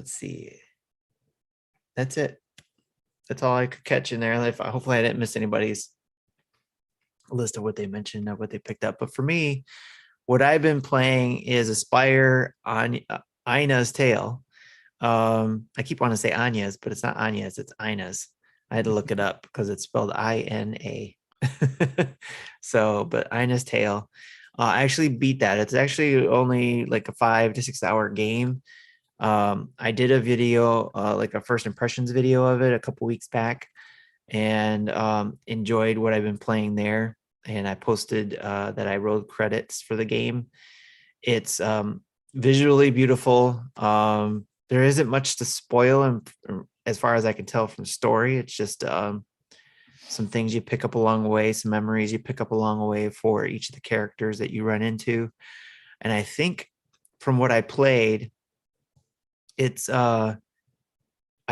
see. That's it. That's all I could catch in there. Hopefully I didn't miss anybody's list of what they mentioned of what they picked up. But for me, what I've been playing is Aspire on Ina's Tale. I keep wanting to say Anya's, but it's not Anya's, it's Ina's. I had to look it up because it's spelled INA. So, but Ina's Tale. I actually beat that. It's actually only like a 5 to 6 hour game. I did a video, like a first impressions video of it a couple weeks back, and enjoyed what I've been playing there. And I posted that I wrote credits for the game. It's visually beautiful. There isn't much to spoil, and as far as I can tell from the story, it's just some things you pick up along the way, some memories you pick up along the way for each of the characters that you run into. And I think from what I played, it's I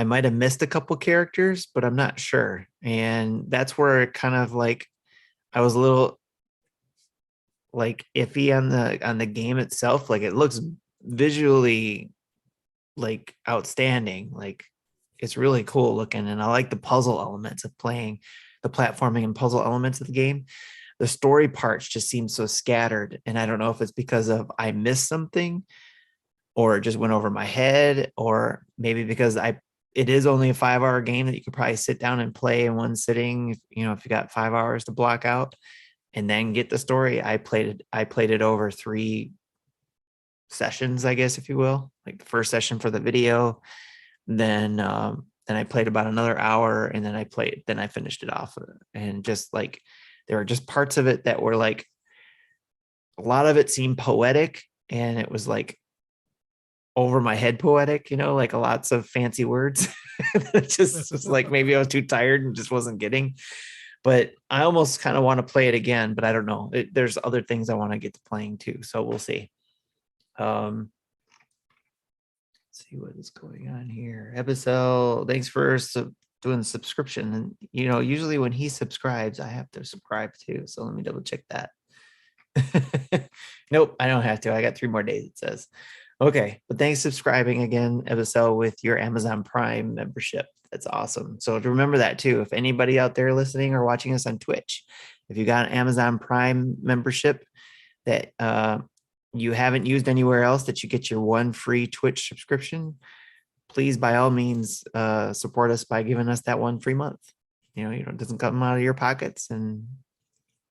might have missed a couple characters, but I'm not sure. And that's where it kind of like I was a little like iffy on the game itself. Like it looks visually like outstanding. Like it's really cool looking, and I like the puzzle elements of playing the platforming and puzzle elements of the game. The story parts just seem so scattered, and I don't know if it's because of I missed something or it just went over my head, or maybe because it is only a 5 hour game that you could probably sit down and play in one sitting, if you got 5 hours to block out and then get the story. I played it over 3 sessions, I guess, if you will. Like the first session for the video, then I played about another hour, and then I finished it off. And just like there were just parts of it that were like, a lot of it seemed poetic, and it was like over my head poetic, like lots of fancy words. It just was like maybe I was too tired and just wasn't getting. But I almost kind of want to play it again, but I don't know. There's other things I want to get to playing too, so we'll see. Let's see what is going on here. Ebicel, thanks for doing the subscription. And usually when he subscribes, I have to subscribe too. So let me double check that. Nope, I don't have to. I got 3 more days, it says. Okay, but thanks for subscribing again, Ebicel, with your Amazon Prime membership. That's awesome. So remember that too. If anybody out there listening or watching us on Twitch, if you got an Amazon Prime membership that you haven't used anywhere else, that you get your 1 free Twitch subscription, please by all means support us by giving us that 1 free month. It doesn't come out of your pockets, and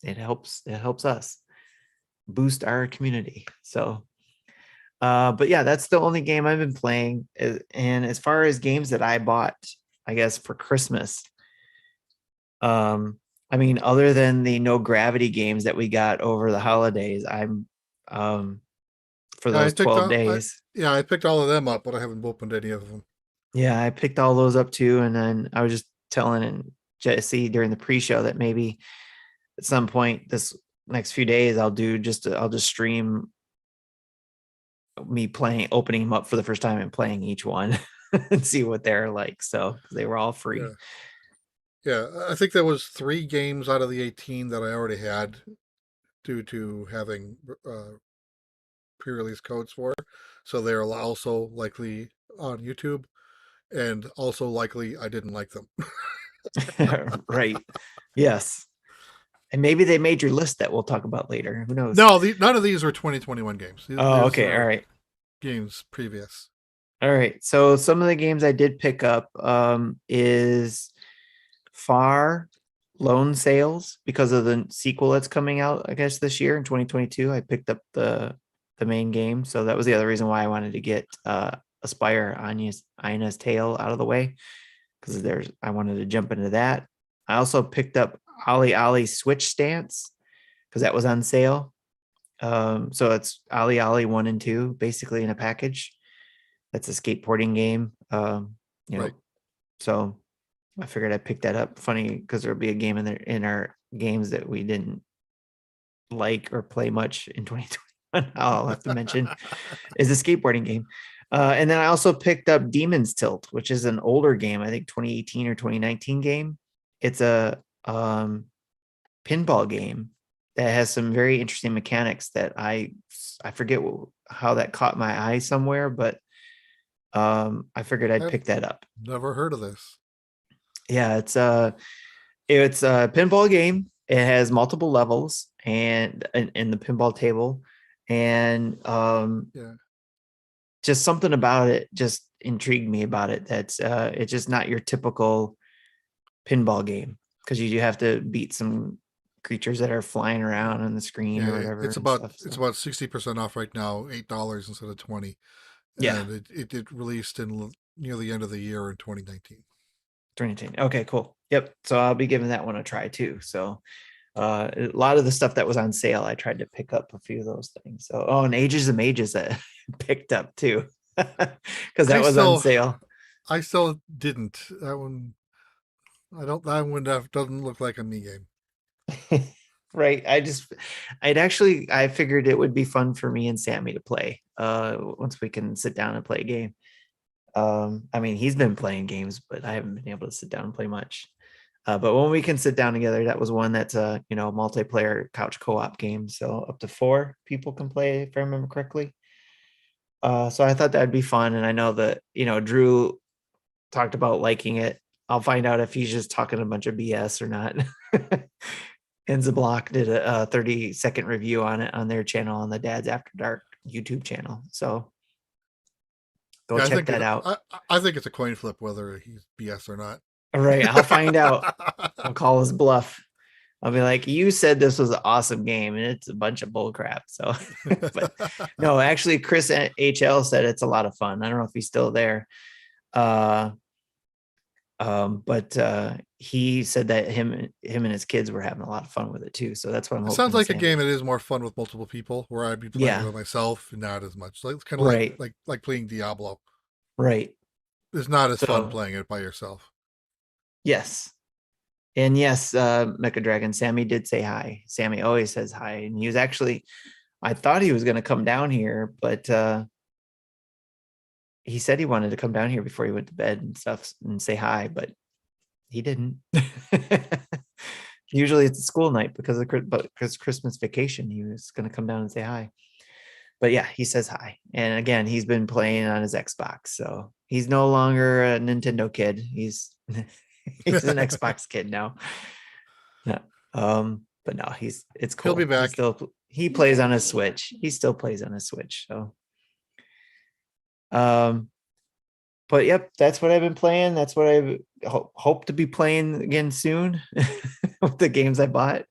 it helps us boost our community. So but yeah, that's the only game I've been playing. And as far as games that I bought, I guess for Christmas, other than the No Gravity games that we got over the holidays, I'm for those 12 days. I picked all of them up, but I haven't opened any of them. Yeah, I picked all those up too. And then I was just telling Jesse during the pre-show that maybe at some point this next few days I'll just stream me opening them up for the first time and playing each one and see what they're like. So they were all free. Yeah, I think there was 3 games out of the 18 that I already had due to having pre-release codes for. So they're also likely on YouTube, and also likely I didn't like them. Right. Yes. And maybe they made your list that we'll talk about later. Who knows? No, none of these are 2021 games. Okay. All right. Games previous. All right. So some of the games I did pick up is Far Loan Sales because of the sequel that's coming out, I guess, this year in 2022. I picked up the main game. So that was the other reason why I wanted to get Aspire Ina's Tale out of the way, because I wanted to jump into that. I also picked up Ollie Ollie Switch Stance because that was on sale. So it's Ollie Ollie 1 and 2 basically in a package. That's a skateboarding game. Right. So I figured I'd pick that up. Funny because there'll be a game in our games that we didn't like or play much in 2021. I'll have to mention is a skateboarding game. And then I also picked up Demon's Tilt, which is an older game, I think 2018 or 2019 game. It's a pinball game that has some very interesting mechanics that I forget how that caught my eye somewhere, but I figured I'd pick that up. Never heard of this. Yeah, it's a pinball game. It has multiple levels and in the pinball table, and just something about it just intrigued me about it. That's it's just not your typical pinball game because you have to beat some creatures that are flying around on the screen or whatever. It's about 60% off right now, $8 instead of $20. Yeah, and it released in near the end of the year in 2019. 2019. Okay, cool. Yep. So I'll be giving that one a try too. So a lot of the stuff that was on sale, I tried to pick up a few of those things. So and Ages of Mages that I picked up too because that was on sale. I still didn't. That one, that one doesn't look like a me game. Right. I figured it would be fun for me and Sammy to play once we can sit down and play a game. I mean, he's been playing games, but I haven't been able to sit down and play much. But when we can sit down together, that was one that's a multiplayer couch co-op game. So up to 4 people can play, if I remember correctly. So I thought that'd be fun. And I know that, Drew talked about liking it. I'll find out if he's just talking a bunch of BS or not. Enzablock did a 30-second review on it on their channel, on the Dads After Dark YouTube channel. So go check that out. I think it's a coin flip whether he's BS or not. All right, I'll find out. I'll call his bluff. I'll be like, you said this was an awesome game, and it's a bunch of bull crap. So, but no, actually, Chris HL said it's a lot of fun. I don't know if he's still there. But he said that him and his kids were having a lot of fun with it too. So that's what I'm hoping. It sounds like a game that is more fun with multiple people, where I'd be playing with myself and not as much. Like it's kind of like playing Diablo. Right. It's not as fun playing it by yourself. Yes. And yes, Mecha Dragon, Sammy did say hi. Sammy always says hi. And he was actually, I thought he was going to come down here, but he said he wanted to come down here before he went to bed and stuff and say hi, but he didn't. Usually it's a school night because Christmas vacation, he was going to come down and say hi. But yeah, he says hi. And again, he's been playing on his Xbox. So he's no longer a Nintendo kid. He's an Xbox kid now. Yeah. But no, it's cool. He'll be back. He plays on his Switch. He still plays on his Switch. So but yep, that's what I've been playing. That's what I hope to be playing again soon with the games I bought.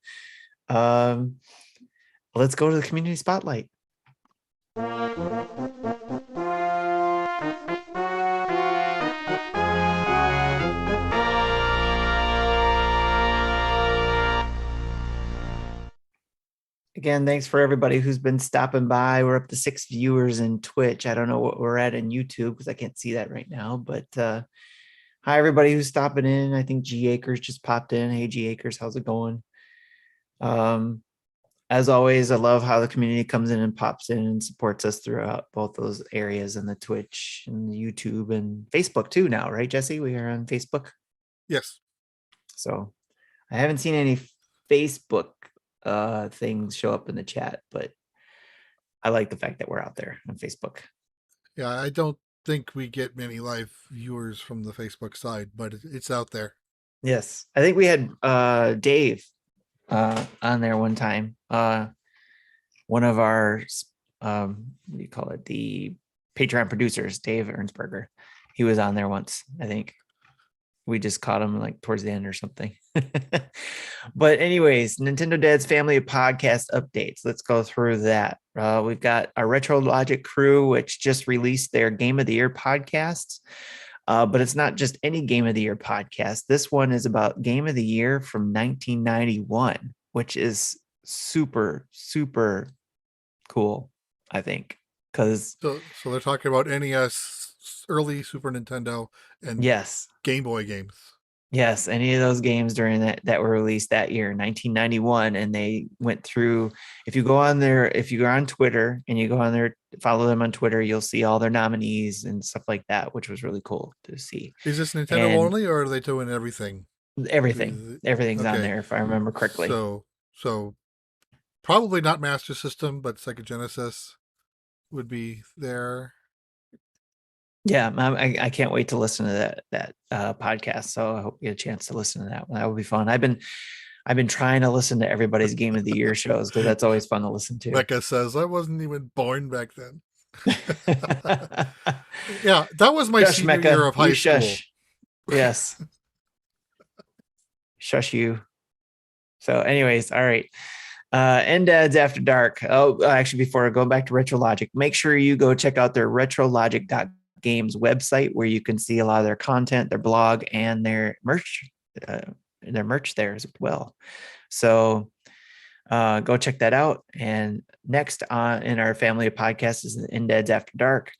Let's go to the community spotlight. Again, thanks for everybody who's been stopping by. We're up to 6 viewers in Twitch. I don't know what we're at in YouTube because I can't see that right now. But hi, everybody who's stopping in. I think G Acres just popped in. Hey, G Acres, how's it going? As always, I love how the community comes in and pops in and supports us throughout both those areas, and the Twitch and the YouTube and Facebook too now, right, Jesse? We are on Facebook. Yes. So I haven't seen any Facebook things show up in the chat, but I like the fact that we're out there on Facebook. Yeah, I don't think we get many live viewers from the Facebook side, but it's out there. Yes, I think we had Dave on there one time. One of our what do you call it, the Patreon producers, Dave Ernsberger. He was on there once, I think. We just caught him like towards the end or something. But anyways, Nintendo Dad's family of podcast updates. Let's go through that. We've got our Retro Logic crew, which just released their Game of the Year podcasts. But it's not just any Game of the Year podcast. This one is about Game of the Year from 1991, which is super, super cool, I think. Because So they're talking about NES, early Super Nintendo, and yes, Game Boy games. yes, any of those games during that were released that year, 1991, and they went through. If you go on Twitter and you go on there, follow them on Twitter, you'll see all their nominees and stuff like that, which was really cool to see. Is this Nintendo And only, or are they doing everything? Everything's on Okay. there, if I remember correctly. So probably not Master System, but Sega Genesis would be there. Yeah, I can't wait to listen to that podcast. So I hope you get a chance to listen to that one. That would be fun. I've been trying to listen to everybody's Game of the Year shows because that's always fun to listen to. Becca says I wasn't even born back then. Yeah, that was my senior year of high school. Yes. Shush you. So anyways, all right. NINDADS After Dark. Oh, actually, before I go back to Retro Logic, make sure you go check out their retrologic.games website where you can see a lot of their content, their blog, and their merch there as well. So go check that out. And next in our family of podcasts is NINDADS After Dark,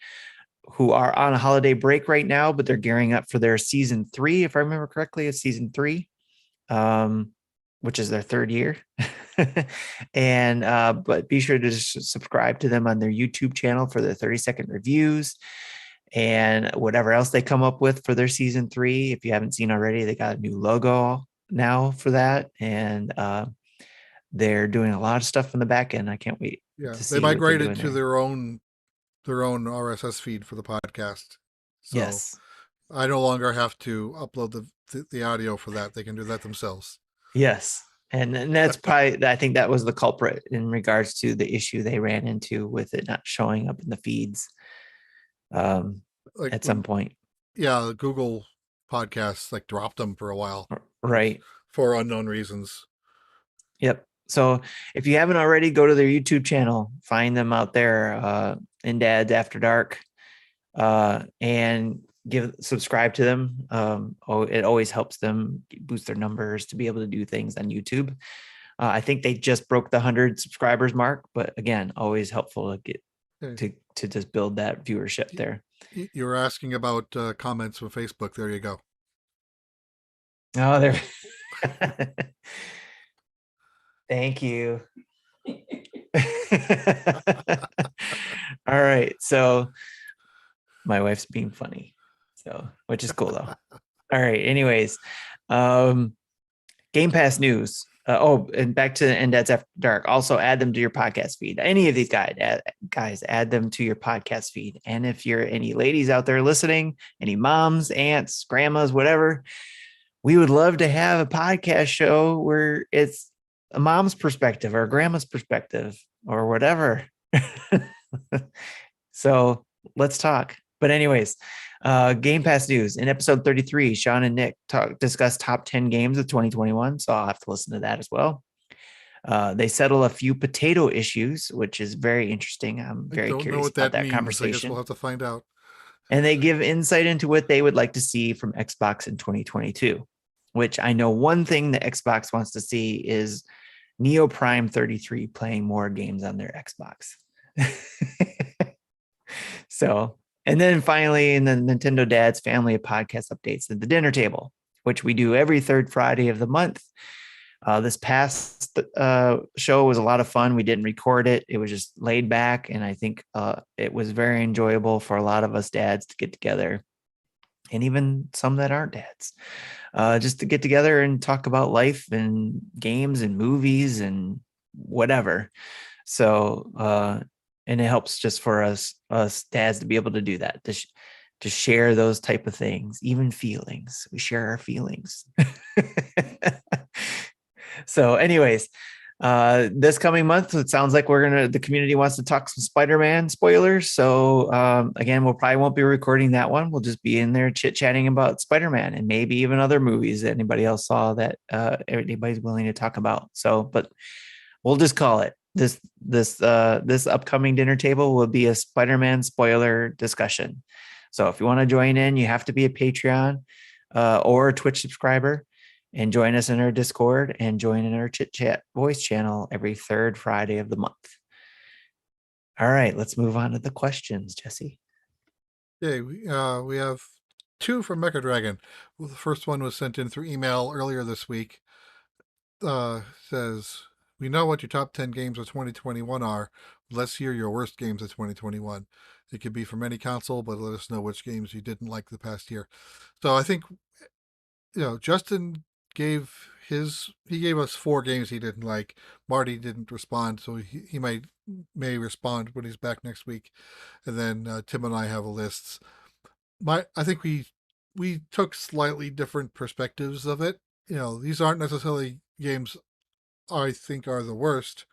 who are on a holiday break right now, but they're gearing up for their season 3. If I remember correctly, it's season 3. Which is their 3rd year. And but be sure to subscribe to them on their YouTube channel for their 30-second reviews and whatever else they come up with for their season 3. If you haven't seen already, they got a new logo now for that, and they're doing a lot of stuff in the back end. I can't wait. Yeah, to see they what they're migrated doing to there. their own RSS feed for the podcast. So Yes. I no longer have to upload the audio for that. They can do that themselves. Yes. And that's probably, I think that was the culprit in regards to the issue they ran into with it not showing up in the feeds at some point. Yeah, Google Podcasts dropped them for a while. Right. For unknown reasons. Yep. So if you haven't already, go to their YouTube channel, find them out there, NINDADS After Dark, and subscribe to them. It always helps them boost their numbers to be able to do things on YouTube. I think they just broke the 100 subscribers mark, but again, always helpful to get to just build that viewership there. You were asking about comments from Facebook. There you go. Oh, there. Thank you. All right. So my wife's being funny. So, which is cool though. All right. Anyways, Game Pass news. And back to the NINDADS After Dark. Also add them to your podcast feed. Any of these guys, add them to your podcast feed. And if you're any ladies out there listening, any moms, aunts, grandmas, whatever, we would love to have a podcast show where it's a mom's perspective or a grandma's perspective or whatever. So let's talk. But anyways, Game Pass news. In episode 33, Sean and Nick discussed top 10 games of 2021. So I'll have to listen to that as well. They settle a few potato issues, which is very interesting. I'm very curious about that conversation. I guess we'll have to find out. And they give insight into what they would like to see from Xbox in 2022, which I know one thing that Xbox wants to see is Neo Prime 33 playing more games on their Xbox. So, and then finally, in the Nintendo Dad's family of podcast updates at the dinner table, which we do every 3rd Friday of the month. This past show was a lot of fun. We didn't record it. It was just laid back. And I think it was very enjoyable for a lot of us dads to get together, and even some that aren't dads, just to get together and talk about life and games and movies and whatever. So, and it helps just for us dads to be able to do that, to share those type of things, even feelings. We share our feelings. So anyways, This coming month, it sounds like the community wants to talk some Spider-Man spoilers. So again, we'll probably won't be recording that one. We'll just be in there chit-chatting about Spider-Man and maybe even other movies that anybody else saw that anybody's willing to talk about. So, but we'll just call it this upcoming dinner table will be a Spider-Man spoiler discussion. So if you want to join in, you have to be a Patreon or a Twitch subscriber. And join us in our Discord and join in our Chit Chat voice channel every third Friday of the month. All right, let's move on to the questions, Jesse. Okay, we have 2 from Mecha Dragon. Well, the first one was sent in through email earlier this week. Says, we know what your top 10 games of 2021 are. Let's hear your worst games of 2021. It could be from any console, but let us know which games you didn't like the past year. So I think, Justin gave us 4 games he didn't like. Marty didn't respond, so he may respond when he's back next week. And then Tim and I have a list. I think we took slightly different perspectives of it. These aren't necessarily games I think are the worst,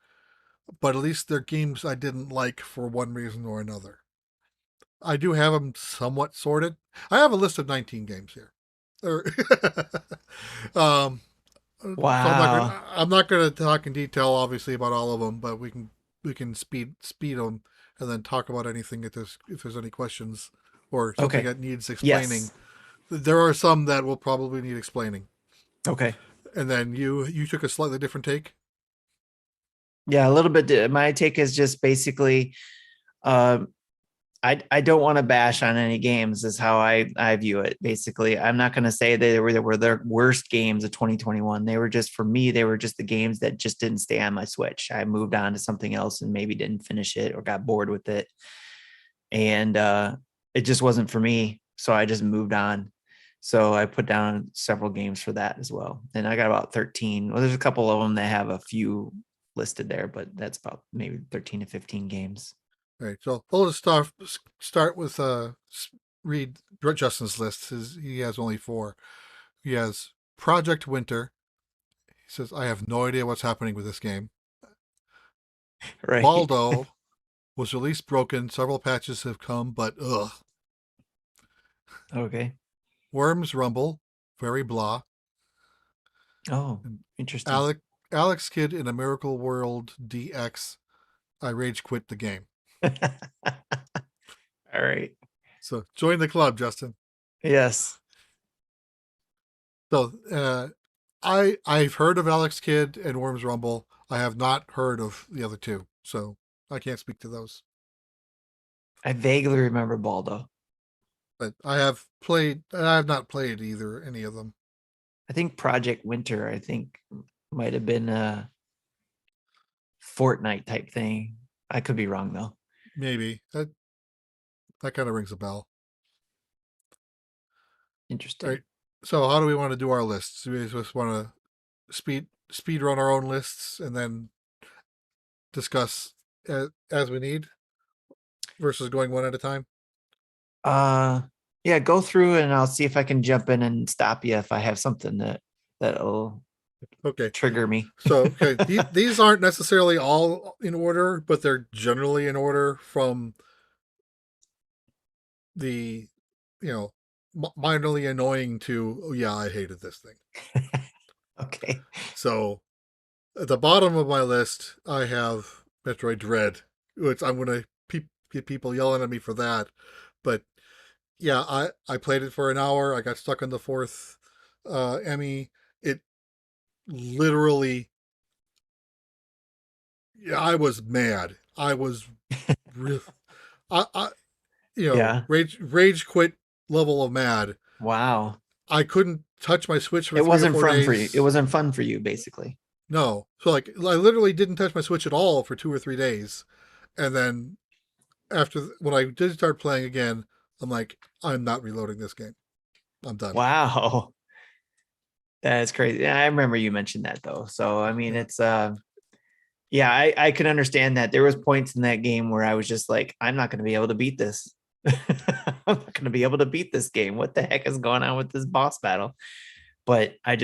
but at least they're games I didn't like for one reason or another. I do have them somewhat sorted. I have a list of 19 games here. Wow. So I'm not going to talk in detail, obviously, about all of them, but we can speed them and then talk about anything if there's any questions or something that needs explaining. Yes. There are some that will probably need explaining. Okay. And then you took a slightly different take. Yeah, a little bit. My take is just basically, I don't want to bash on any games is how I view it. Basically, I'm not going to say they were their worst games of 2021. They were just, for me, they were just the games that just didn't stay on my Switch. I moved on to something else and maybe didn't finish it or got bored with it. And it just wasn't for me. So I just moved on. So I put down several games for that as well. And I got about 13. Well, there's a couple of them that have a few listed there, but that's about maybe 13 to 15 games. All right, so we'll just start with read Justin's list. He has only 4. He has Project Winter. He says, I have no idea what's happening with this game. Right. Baldo was released broken. Several patches have come, but ugh. Okay. Worms Rumble, very blah. Oh, interesting. Alex Kidd in a Miracle World DX. I rage quit the game. All right. So join the club, Justin. Yes. So I've heard of Alex Kidd and Worms Rumble. I have not heard of the other 2, so I can't speak to those. I vaguely remember Baldo. But I have not played any of them. I think Project Winter, might have been a Fortnite type thing. I could be wrong though. Maybe. That kind of rings a bell. Interesting. All right. So how do we want to do our lists? Do we just want to speed run our own lists and then discuss as we need versus going one at a time? Yeah, go through and I'll see if I can jump in and stop you if I have something that'll trigger me. So these aren't necessarily all in order, but they're generally in order from the minorly annoying to, oh yeah, I hated this thing. Okay. So at the bottom of my list, I have Metroid Dread, which I'm going to get people yelling at me for that. But yeah, I played it for an hour. I got stuck on the 4th Emmy. It literally, I was mad. I was real. Rage quit level of mad. Wow. I couldn't touch my Switch for it wasn't fun days. for you. It wasn't fun for you, basically. No. So I literally didn't touch my Switch at all for 2 or 3 days. And then when I did start playing again, I'm like, I'm not reloading this game. I'm done. Wow. That's crazy. Yeah, I remember you mentioned that though. So, I mean, it's, I can understand that. There was points in that game where I was just like, I'm not going to be able to beat this. I'm not going to be able to beat this game. What the heck is going on with this boss battle? but I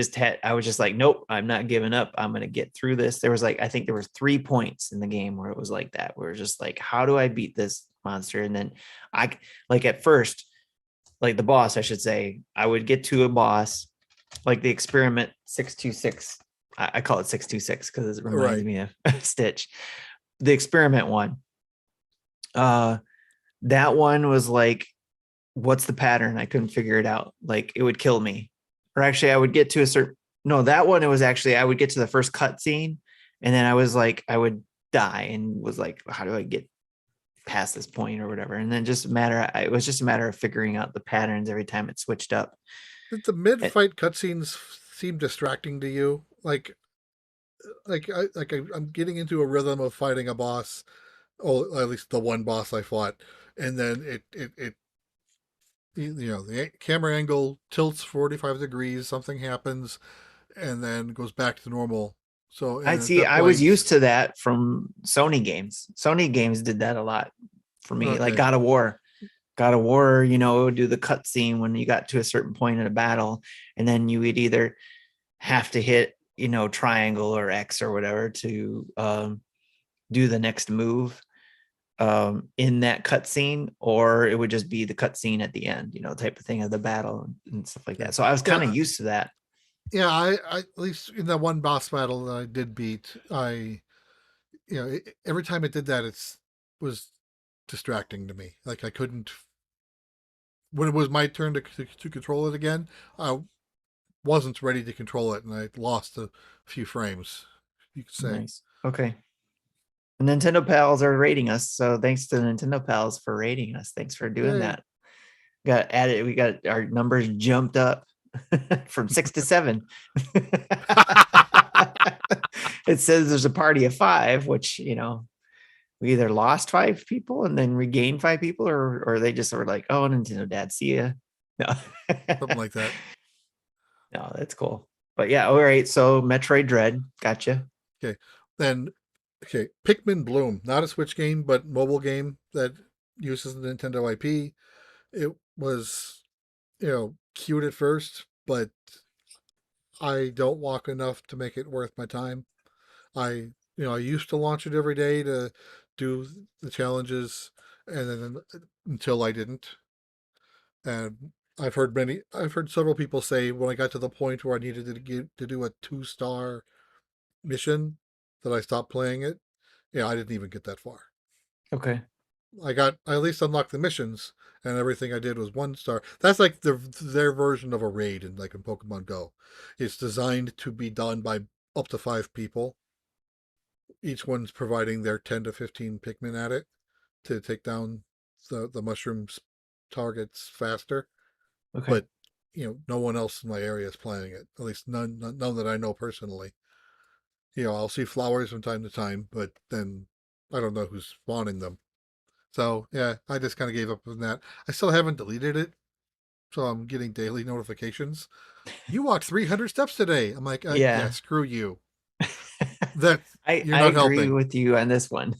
was just like, nope, I'm not giving up. I'm going to get through this. There was like, I think there was 3 points in the game where it was like that, where it's just like, how do I beat this monster? And then like at first, like the boss, I should say, I would get to a boss, like the experiment 626. I call it 626 because it reminds me of Stitch. The experiment one. That one was like, what's the pattern? I couldn't figure it out. Like it would kill me. Or actually I would get to a certain, no, that one, it was actually, I would get to the first cutscene and then I was like, I would die and was like, how do I get past this point or whatever? And then it was just a matter of figuring out the patterns every time it switched up. Did the mid-fight cutscenes seem distracting to you? I'm getting into a rhythm of fighting a boss, or at least the one boss I fought, and then it the camera angle tilts 45 degrees, something happens, and then goes back to normal. So I see. I was used to that from Sony games. Sony games did that a lot for me. Like God of War, do the cutscene when you got to a certain point in a battle, and then you would either have to hit, triangle or X or whatever to do the next move in that cutscene, or it would just be the cutscene at the end, type of thing of the battle and stuff like that. So I was kind of used to that. Yeah, I at least in that one boss battle that I did beat, every time it did that, was distracting to me. Like I couldn't. When it was my turn to control it again, I wasn't ready to control it, and I lost a few frames. You could say. Nice. Okay. The Nintendo pals are rating us, so thanks to the Nintendo pals for rating us. Thanks for doing that. Got added. We got our numbers jumped up from 6 to 7. It says there's a party of 5, which we either lost 5 people and then regained 5 people, or they just were like, "Oh, Nintendo Dad, see ya." No, something like that. No, that's cool. But yeah, all right. So Metroid Dread, gotcha. Okay, then Pikmin Bloom, not a Switch game, but mobile game that uses the Nintendo IP. It was, cute at first, but I don't walk enough to make it worth my time. I used to launch it every day to do the challenges, and then until I didn't. And I've heard several people say when I got to the point where I needed to do a 2-star mission that I stopped playing it. Yeah, I didn't even get that far. Okay. I at least unlocked the missions, and everything I did was 1 star. That's like their version of a raid in Pokemon Go. It's designed to be done by up to 5 people. Each one's providing their 10 to 15 Pikmin at it to take down the mushrooms targets faster. Okay. But no one else in my area is playing it. At least none that I know personally. I'll see flowers from time to time, but then I don't know who's spawning them. So yeah, I just kind of gave up on that. I still haven't deleted it, so I'm getting daily notifications. You walked 300 steps today. I'm like, yeah, screw you. That I not agree helping with you on this one.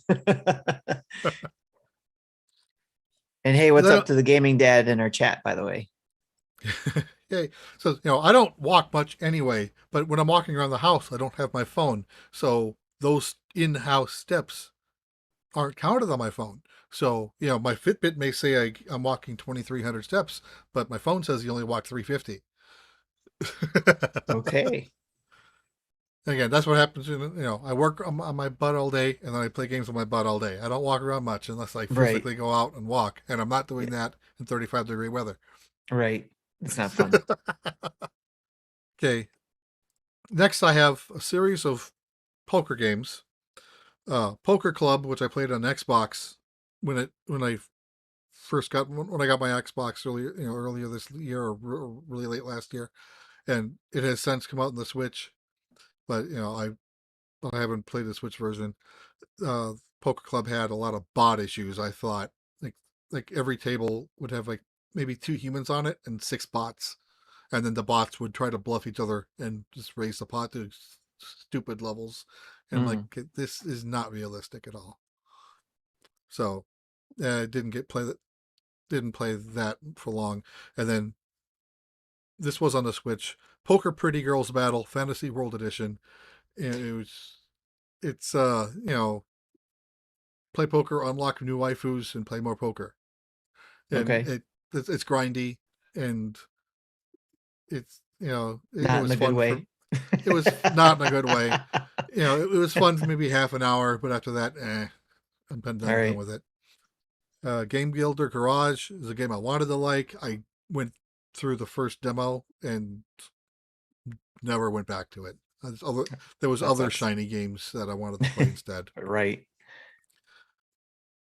And hey, what's up to the gaming dad in our chat, by the way? Yay. So, I don't walk much anyway, but when I'm walking around the house, I don't have my phone. So those in-house steps aren't counted on my phone. So, my Fitbit may say I'm walking 2,300 steps, but my phone says you only walk 350. Okay. Again, that's what happens. I work on my butt all day, and then I play games on my butt all day. I don't walk around much unless I physically go out and walk, and I'm not doing that in 35-degree weather. Right. It's not fun. Okay. Next, I have a series of poker games. Poker Club, which I played on Xbox when I got my Xbox earlier this year or really late last year, and it has since come out on the Switch. But I haven't played the Switch version. Poker Club had a lot of bot issues. I thought like every table would have like maybe 2 humans on it and 6 bots, and then the bots would try to bluff each other and just raise the pot to stupid levels, and like this is not realistic at all. So didn't play that for long, and then this was on the Switch. Poker Pretty Girls Battle Fantasy World Edition. And it's play poker, unlock new waifus, and play more poker. And Okay. it's grindy, and it's it Not in was a good fun for. way. It was not in a good way. It was fun for maybe half an hour, but after that, I'm done All right. with it. Game Builder Garage is a game I wanted to like. I went through the first demo and never went back to it. There was That other sucks. shiny games that I wanted to play instead. Right.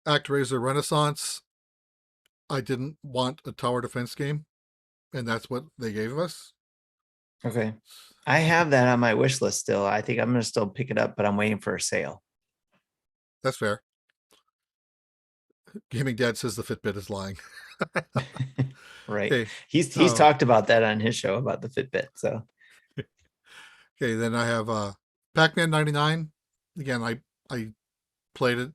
ActRaiser Renaissance. I didn't want a tower defense game, and that's what they gave us. Okay. I have that on my wish list still. I think I'm going to still pick it up, but I'm waiting for a sale. That's fair. Gaming Dad says the Fitbit is lying. Right. Okay. He's talked about that on his show about the Fitbit. So Okay, then I have Pac-Man 99. Again, I played it.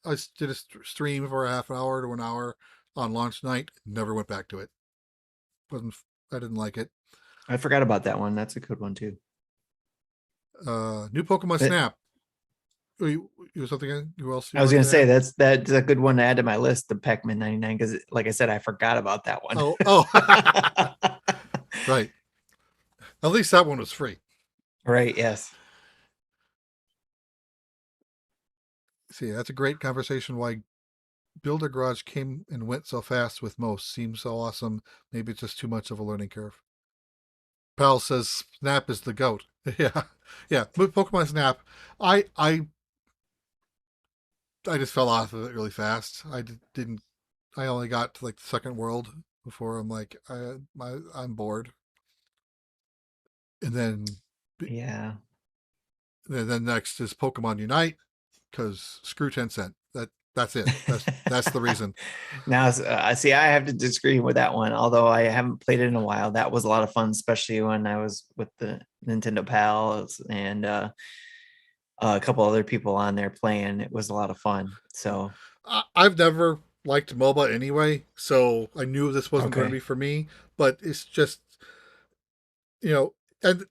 I did a stream for a half an hour to an hour on launch night. Never went back to it. I didn't like it. I forgot about that one. That's a good one too. New Pokemon Snap. You something? Who else? I was going to say that's a good one to add to my list, the Pikmin 99, because like I said, I forgot about that one. Oh. Right. At least that one was free. Right. Yes. See, that's a great conversation. Why Builder Garage came and went so fast with most seems so awesome. Maybe it's just too much of a learning curve. Pal says Snap is the goat. Yeah. Pokemon Snap. I just fell off of it really fast. I only got to like the second world before I'm like, I'm bored. And then Yeah. then next is Pokemon Unite, because screw Tencent. That's it. That's the reason. Now, see, I have to disagree with that one. Although I haven't played it in a while, that was a lot of fun, especially when I was with the Nintendo Pals and a couple other people on there playing. It was a lot of fun. So I've never liked MOBA anyway, so I knew this wasn't going to Okay. be for me. But it's just, and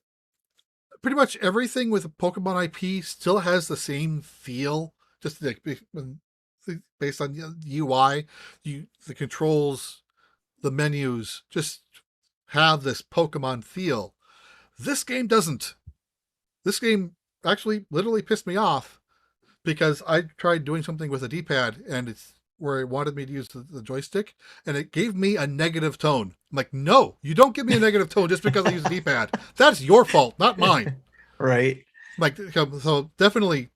pretty much everything with a Pokemon IP still has the same feel, just like based on the UI, the controls, the menus just have this Pokemon feel. This game doesn't. This game actually literally pissed me off because I tried doing something with a D-pad and it's where it wanted me to use the joystick, and it gave me a negative tone. I'm like, no, you don't give me a negative tone just because I use a D-pad. That's your fault, not mine. Right. Like, so definitely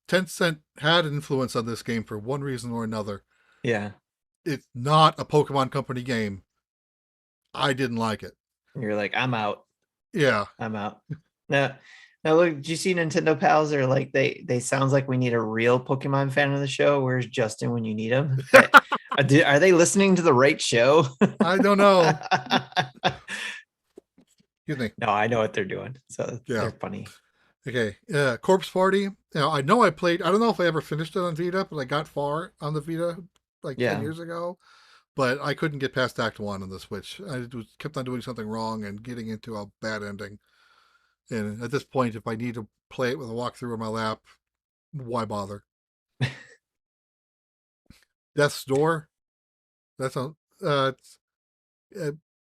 Tencent had influence on this game for one reason or another. Yeah. It's not a Pokemon Company game. I didn't like it. You're like, I'm out. Yeah. I'm out. Now look, did you see Nintendo Pals? Are like they sounds like we need a real Pokemon fan of the show. Where's Justin when you need him? Are they listening to the right show? I don't know. Excuse me. No, I know what they're doing. So Yeah. they're funny. Okay. Corpse Party. Now, I know I played, I don't know if I ever finished it on Vita, but I got far on the Vita like 10 years ago. But I couldn't get past Act 1 on the Switch. I kept on doing something wrong and getting into a bad ending. And at this point, if I need to play it with a walkthrough in my lap, why bother? Death's Door. That's a.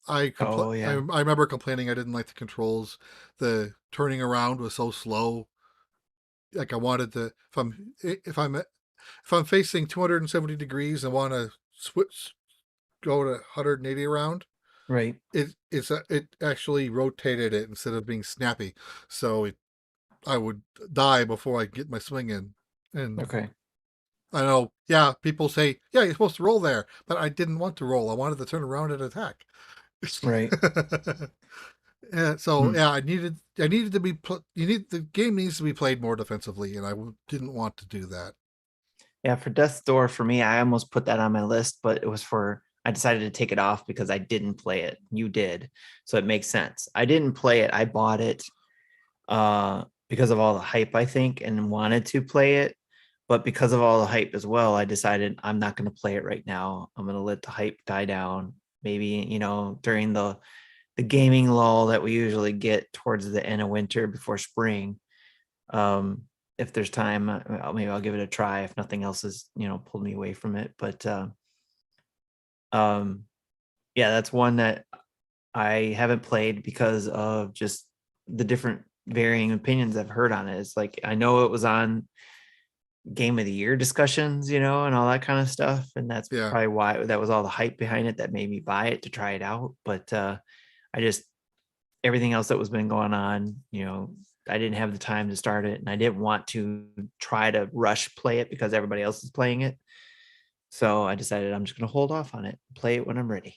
I remember complaining I didn't like the controls. The turning around was so slow. Like I wanted to, if I'm facing 270 degrees and want to switch, go to 180 around. Right. It actually rotated it instead of being snappy, so I would die before I get my swing in. And okay. I know, yeah, people say, yeah, you're supposed to roll there, but I didn't want to roll. I wanted to turn around and attack. Right. And so yeah, I needed to be the game needs to be played more defensively, and I didn't want to do that. Yeah, for Death's Door, for me, I almost put that on my list, but it was I decided to take it off because I didn't play it. You did. So it makes sense. I didn't play it. I bought it because of all the hype, I think, and wanted to play it. But because of all the hype as well, I decided I'm not going to play it right now. I'm going to let the hype die down. Maybe, during the the gaming lull that we usually get towards the end of winter before spring. If there's time, maybe I'll give it a try if nothing else has, pulled me away from it. But yeah, that's one that I haven't played because of just the different varying opinions I've heard on it. It's like I know it was on game of the year discussions, and all that kind of stuff. And that's Yeah. probably why that was all the hype behind it that made me buy it to try it out. But I just everything else that was been going on, I didn't have the time to start it, and I didn't want to try to rush play it because everybody else is playing it. So I decided I'm just going to hold off on it, play it when I'm ready.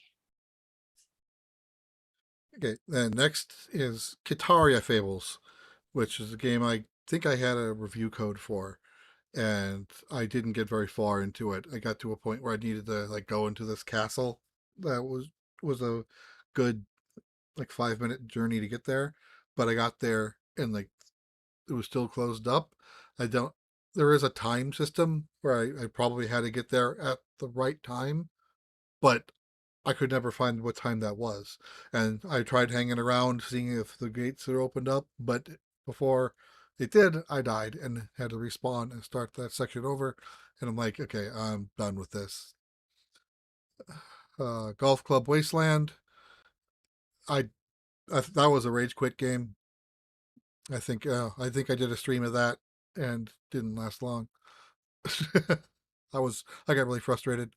Okay, then next is Kataria Fables, which is a game I think I had a review code for, and I didn't get very far into it. I got to a point where I needed to go into this castle. That was a good 5-minute journey to get there, but I got there and it was still closed up. There is a time system where I probably had to get there at the right time, but I could never find what time that was. And I tried hanging around, seeing if the gates had opened up, but before it did, I died and had to respawn and start that section over. And I'm like, okay, I'm done with this. Golf Club Wasteland. That was a rage quit game. I think I did a stream of that and didn't last long. I got really frustrated.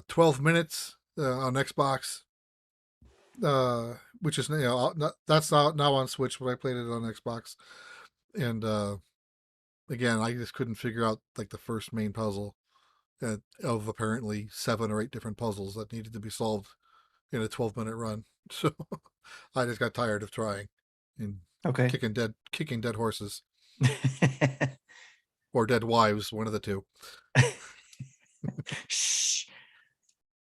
12 minutes on Xbox, which is that's now on Switch, but I played it on Xbox, and again I just couldn't figure out the first main puzzle of apparently 7 or 8 different puzzles that needed to be solved in a 12-minute run. So I just got tired of trying and Okay. kicking dead horses or dead wives, one of the two. Shh.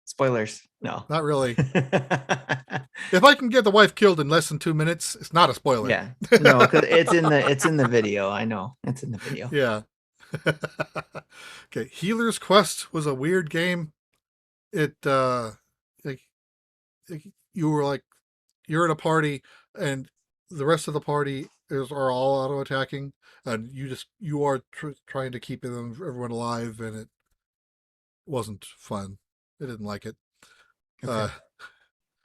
Spoilers. No. Not really. If I can get the wife killed in less than 2 minutes, it's not a spoiler. Yeah. No, because it's in the video. I know. It's in the video. Yeah. Okay. Healer's Quest was a weird game. It you're in a party and the rest of the party are all auto attacking, and you are trying to keep everyone alive, and it wasn't fun. I didn't like it. Okay.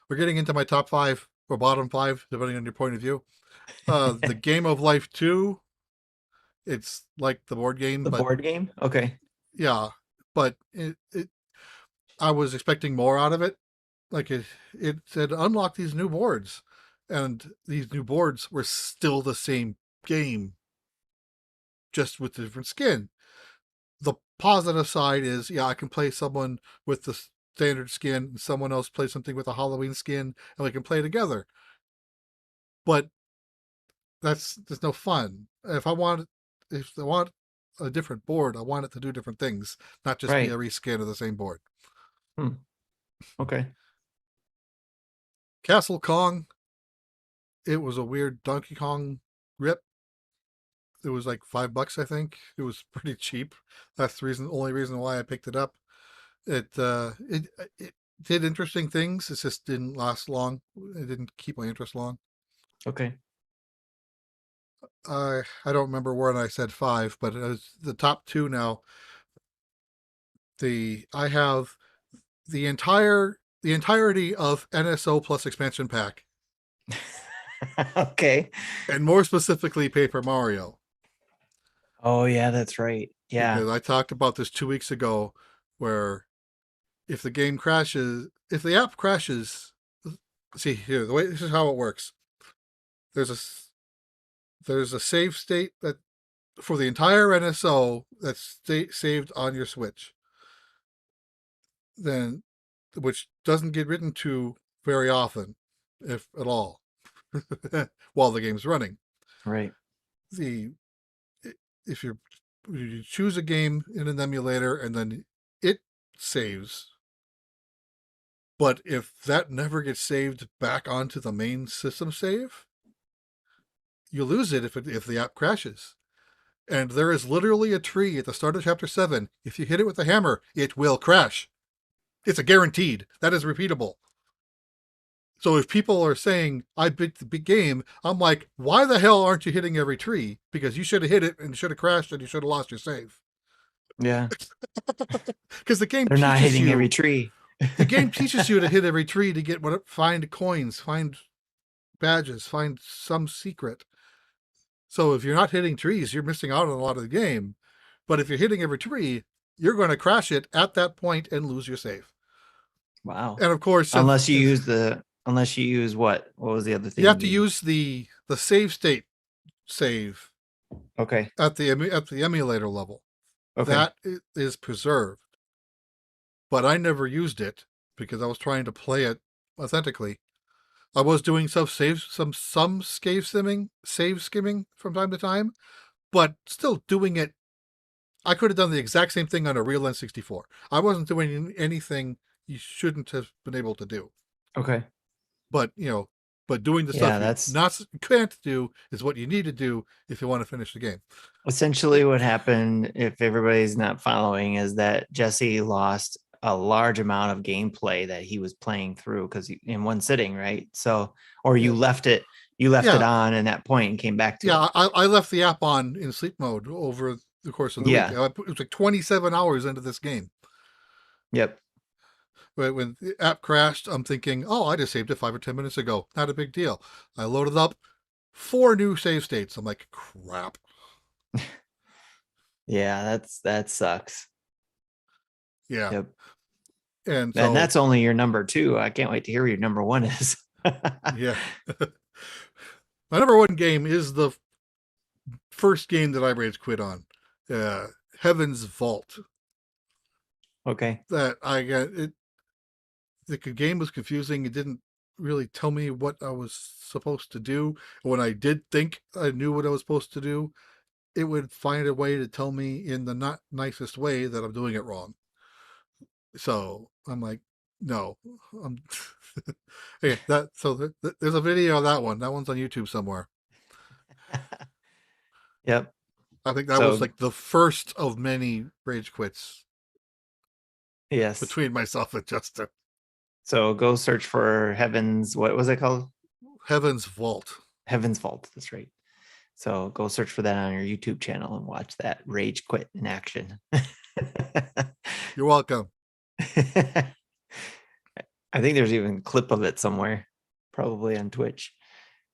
We're getting into my top 5 or bottom 5, depending on your point of view. The Game of Life 2. It's like the board game. Board game? Okay. Yeah, but I was expecting more out of it. It said unlock these new boards, and these new boards were still the same game, just with a different skin. The positive side is, I can play someone with the standard skin and someone else play something with a Halloween skin, and we can play together. But there's no fun. If I want a different board, I want it to do different things, not just be a reskin of the same board. Okay. Castle Kong. It was a weird Donkey Kong rip. It was like $5, I think. It was pretty cheap. That's the only reason why I picked it up. It did interesting things. It just didn't last long. It didn't keep my interest long. Okay. I don't remember when I said 5, but it was the top 2 now. I have the entirety of NSO plus expansion pack. Okay. And more specifically, Paper Mario. Oh yeah, that's right. Yeah. Because I talked about this 2 weeks ago, where if the app crashes, see here, this is how it works. There's a save state that for the entire NSO that's saved on your Switch. Then, which doesn't get written to very often, if at all, while the game's running. Right. If you choose a game in an emulator and then it saves, but if that never gets saved back onto the main system save, you lose it if the app crashes. And there is literally a tree at the start of Chapter 7. If you hit it with a hammer, it will crash. It's a guaranteed. That is repeatable. So if people are saying I beat the big game, I'm like, why the hell aren't you hitting every tree? Because you should have hit it and should have crashed and you should have lost your save. Yeah. Because the game They're not teaches hitting every you. tree. The game teaches you to hit every tree to get find coins, find badges, find some secret. So if you're not hitting trees, you're missing out on a lot of the game. But if you're hitting every tree, you're going to crash it at that point and lose your save. Wow. And of course, Unless you use what? What was the other thing? you have to use the save state save Okay. at the emulator level. Okay. That is preserved. But I never used it because I was trying to play it authentically. I was doing some save skimming from time to time, but still doing it. I could have done the exact same thing on a real N64. I wasn't doing anything you shouldn't have been able to do. Okay. But doing the stuff you can't do is what you need to do if you want to finish the game. Essentially, what happened, if everybody's not following, is that Jesse lost a large amount of gameplay that he was playing through because in one sitting, right? So, or you left it on in that point and came back to it. I left the app on in sleep mode over the course of the week. It was like 27 hours into this game. Yep. But when the app crashed, I'm thinking, oh, I just saved it 5 or 10 minutes ago. Not a big deal. I loaded up 4 new save states. I'm like, crap. Yeah, that sucks. Yeah. Yep. And that's only your number 2. I can't wait to hear what your number 1 is. Yeah. My number 1 game is the first game that I rage quit on. Heaven's Vault. Okay. That I got it. The game was confusing. It didn't really tell me what I was supposed to do. When I did think I knew what I was supposed to do, it would find a way to tell me in the not nicest way that I'm doing it wrong. So I'm like, no. Okay, there's a video of that one. That one's on YouTube somewhere. Yep. I think that was like the first of many rage quits. Yes. Between myself and Justin. So go search for what was it called? Heaven's Vault. Heaven's Vault. That's right. So go search for that on your YouTube channel and watch that rage quit in action. You're welcome. I think there's even a clip of it somewhere, probably on Twitch.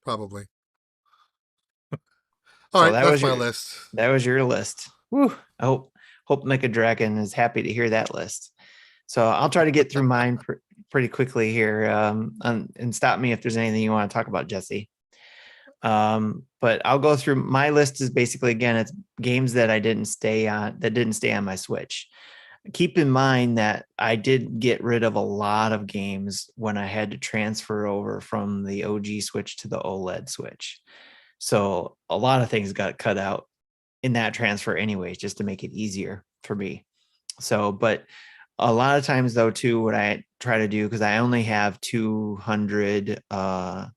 Probably. All right, that's my list. That was your list. Woo. I hope Mecha Dragon is happy to hear that list. So I'll try to get through mine pretty quickly here, and stop me if there's anything you want to talk about, Jesse. But I'll go through my list. Is basically, again, it's games that didn't stay on my Switch. Keep in mind that I did get rid of a lot of games when I had to transfer over from the OG Switch to the OLED Switch. So a lot of things got cut out in that transfer anyways, just to make it easier for me. So, but a lot of times though, too, what I try to do, because I only have 200, I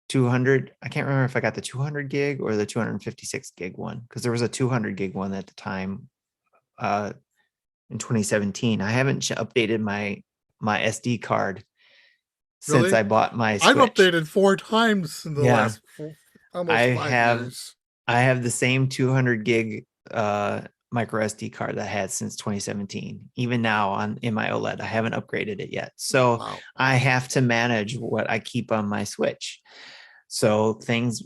can't remember if I got the 200 gig or the 256 gig one, because there was a 200 gig one at the time in 2017. I haven't updated my SD card since I bought my Switch. I've updated 4 times in the last almost 5 years. I have the same 200 gig micro SD card that I had since 2017. Even now in my OLED, I haven't upgraded it yet. So wow. I have to manage what I keep on my Switch. So things,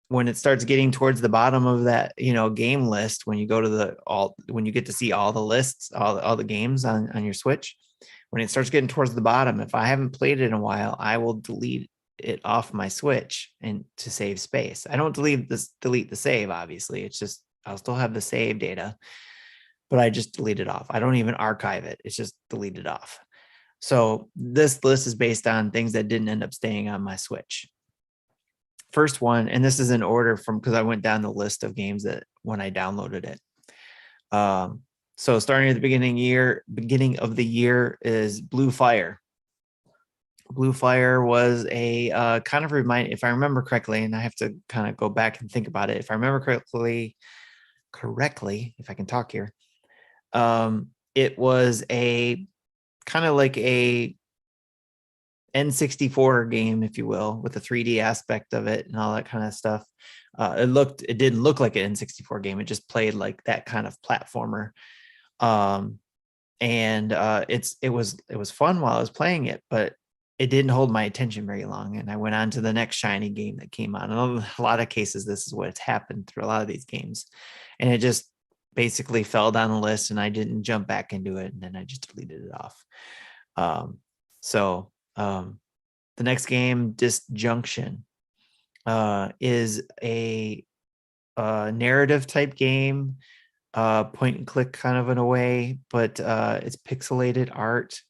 when it starts getting towards the bottom of that, game list, when you go to when you get to see all the lists, all the games on your Switch, when it starts getting towards the bottom, if I haven't played it in a while, I will delete it off my Switch and to save space. I don't delete the save, obviously. It's just, I'll still have the save data, but I just delete it off. I don't even archive it. It's just deleted off. So this list is based on things that didn't end up staying on my Switch. First one, and this is in order because I went down the list of games that when I downloaded it. So starting at the beginning of the year is Blue Fire. Blue Fire was a kind of if I remember correctly, and I have to kind of go back and think about it. If I remember correctly, if I can talk here, it was a kind of like a N64 game, if you will, with the 3D aspect of it and all that kind of stuff. It didn't look like an N64 game. It just played like that kind of platformer. And it was fun while I was playing it, but it didn't hold my attention very long. And I went on to the next shiny game that came out. And in a lot of cases, this is what's happened through a lot of these games. And it just basically fell down the list and I didn't jump back into it. And then I just deleted it off. The next game, Disjunction, is a narrative type game, point and click kind of in a way, but it's pixelated art.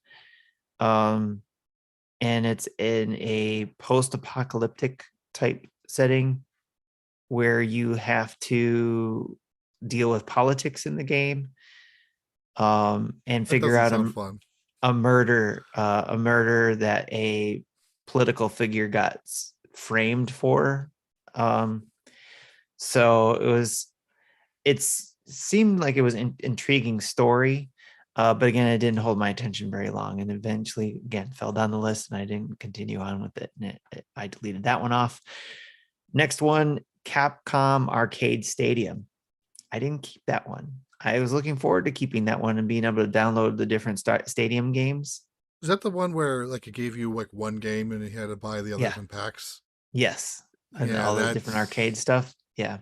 And it's in a post-apocalyptic type setting where you have to deal with politics in the game, and figure out a murder that a political figure got framed for. So it seemed like it was an intriguing story. But again, it didn't hold my attention very long, and eventually, again, fell down the list, and I didn't continue on with it. And I deleted that one off. Next one, Capcom Arcade Stadium. I didn't keep that one. I was looking forward to keeping that one and being able to download the different stadium games. Is that the one where like it gave you like one game and you had to buy the others in packs? Yes, and all the different arcade stuff. Yeah.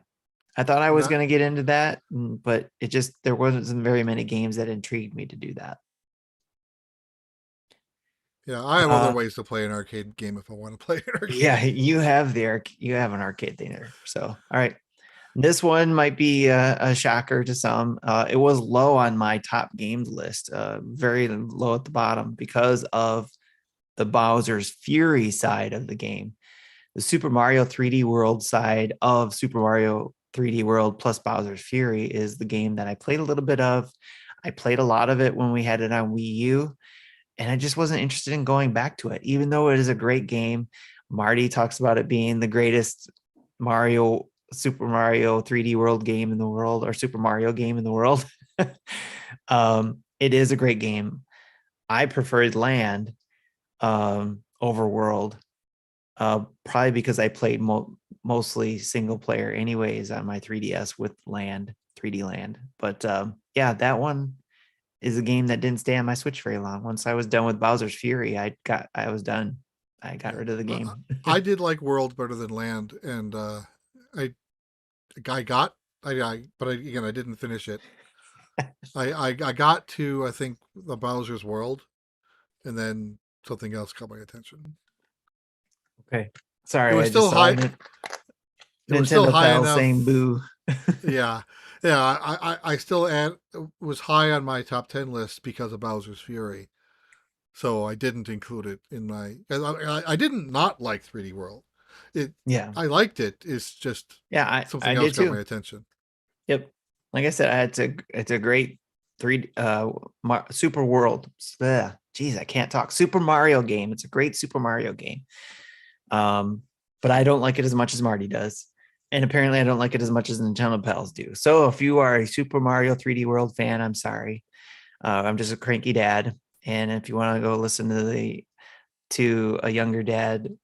I thought I was going to get into that, but there wasn't very many games that intrigued me to do that. Yeah, I have other ways to play an arcade game if I want to play an arcade. Yeah, you have an arcade thing there. So, all right. This one might be a shocker to some. It was low on my top games list, very low at the bottom because of the Bowser's Fury side of the game. The Super Mario 3D World side of Super Mario 3D World plus Bowser's Fury is the game that I played a little bit of. I played a lot of it when we had it on Wii U, and I just wasn't interested in going back to it, even though it is a great game. Marty talks about it being the greatest Super Mario 3D World game in the world, or Super Mario game in the world. It is a great game. I preferred Land over World, probably because I played mostly single player anyways on my 3DS with 3D Land. But yeah, that one is a game that didn't stay on my Switch very long. Once I was done with Bowser's Fury, I was done. I got rid of the game. I did like World better than Land, and I didn't finish it. I got to, I think, the Bowser's World, and then something else caught my attention. Okay, sorry. It was still high. It was still high enough. Saying boo. yeah. I still was high on my top 10 list because of Bowser's Fury, so I didn't include it in my. I didn't not like 3D World. I liked it. It's just something else got my attention. Yep, like I said, it's a great Super World. Geez, I can't talk. Super Mario game. It's a great Super Mario game. But I don't like it as much as Marty does. And apparently I don't like it as much as Nintendo Pals do. So if you are a Super Mario 3D World fan, I'm sorry. I'm just a cranky dad. And if you want to go listen to a younger dad,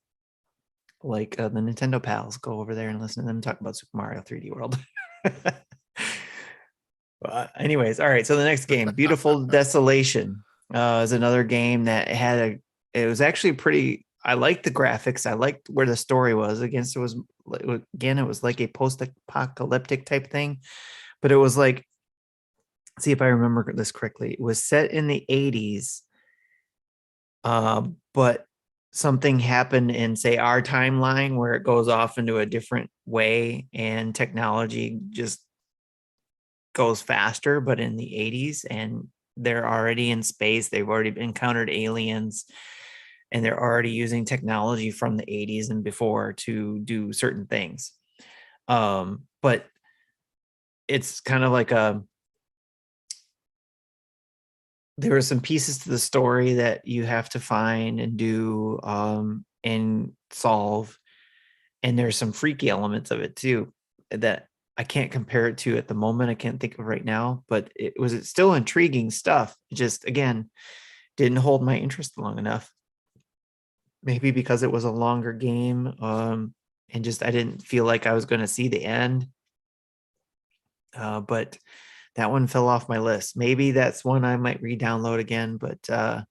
like the Nintendo Pals, go over there and listen to them talk about Super Mario 3D World. Anyways, all right. So the next game, Beautiful Desolation, is another game that it was actually pretty. I liked the graphics. I liked where the story was. It was like a post-apocalyptic type thing, but it was like, see if I remember this correctly. It was set in the 80s, but something happened in, say, our timeline where it goes off into a different way and technology just goes faster, but in the 80s, and they're already in space. They've already encountered aliens, and they're already using technology from the 80s and before to do certain things. But it's kind of like there are some pieces to the story that you have to find and do and solve. And there's some freaky elements of it too that I can't compare it to at the moment. I can't think of right now, but it's still intriguing stuff. It just, again, didn't hold my interest long enough. maybe because it was a longer game, and just I didn't feel like I was going to see the end. But that one fell off my list. Maybe that's one I might re-download again. But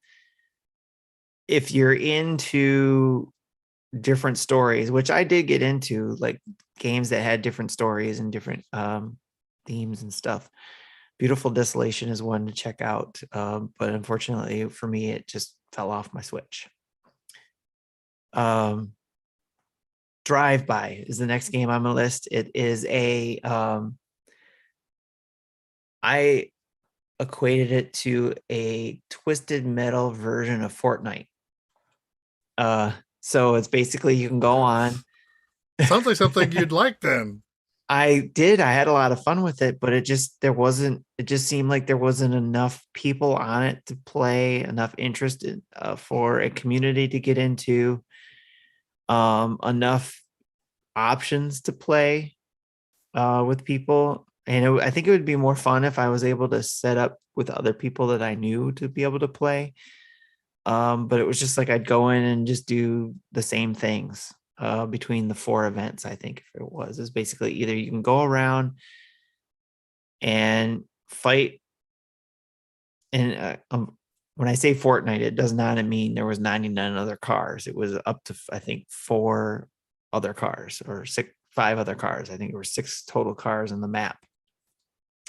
if you're into different stories, which I did get into, like games that had different stories and different themes and stuff, Beautiful Desolation is one to check out. But unfortunately for me, it just fell off my Switch. Drive By is the next game on my list. It is a I equated it to a Twisted Metal version of Fortnite. So it's basically you can go on. Sounds like something you'd like then. I did. I had a lot of fun with it, but it just seemed like there wasn't enough people on it to play, enough interest in, for a community to get into, enough options to play with people. And I think it would be more fun if I was able to set up with other people that I knew to be able to play. But it was just like I'd go in and just do the same things between the 4 events. I think if it was, is basically either you can go around and fight. And when I say Fortnite, it does not mean there was 99 other cars. It was up to, I think, 4 other cars or 5 other cars. I think there were 6 total cars in the map.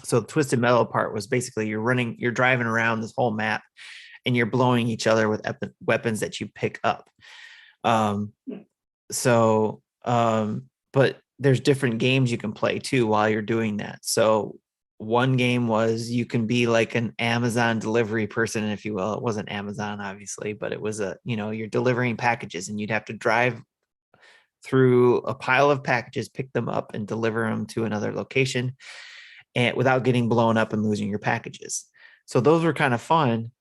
So the Twisted Metal part was basically you're driving around this whole map and you're blowing each other with weapons that you pick up. But there's different games you can play too while you're doing that. So one game was you can be like an Amazon delivery person, if you will. It wasn't Amazon, obviously, but it was you're delivering packages and you'd have to drive through a pile of packages, pick them up and deliver them to another location, and without getting blown up and losing your packages. So those were kind of fun.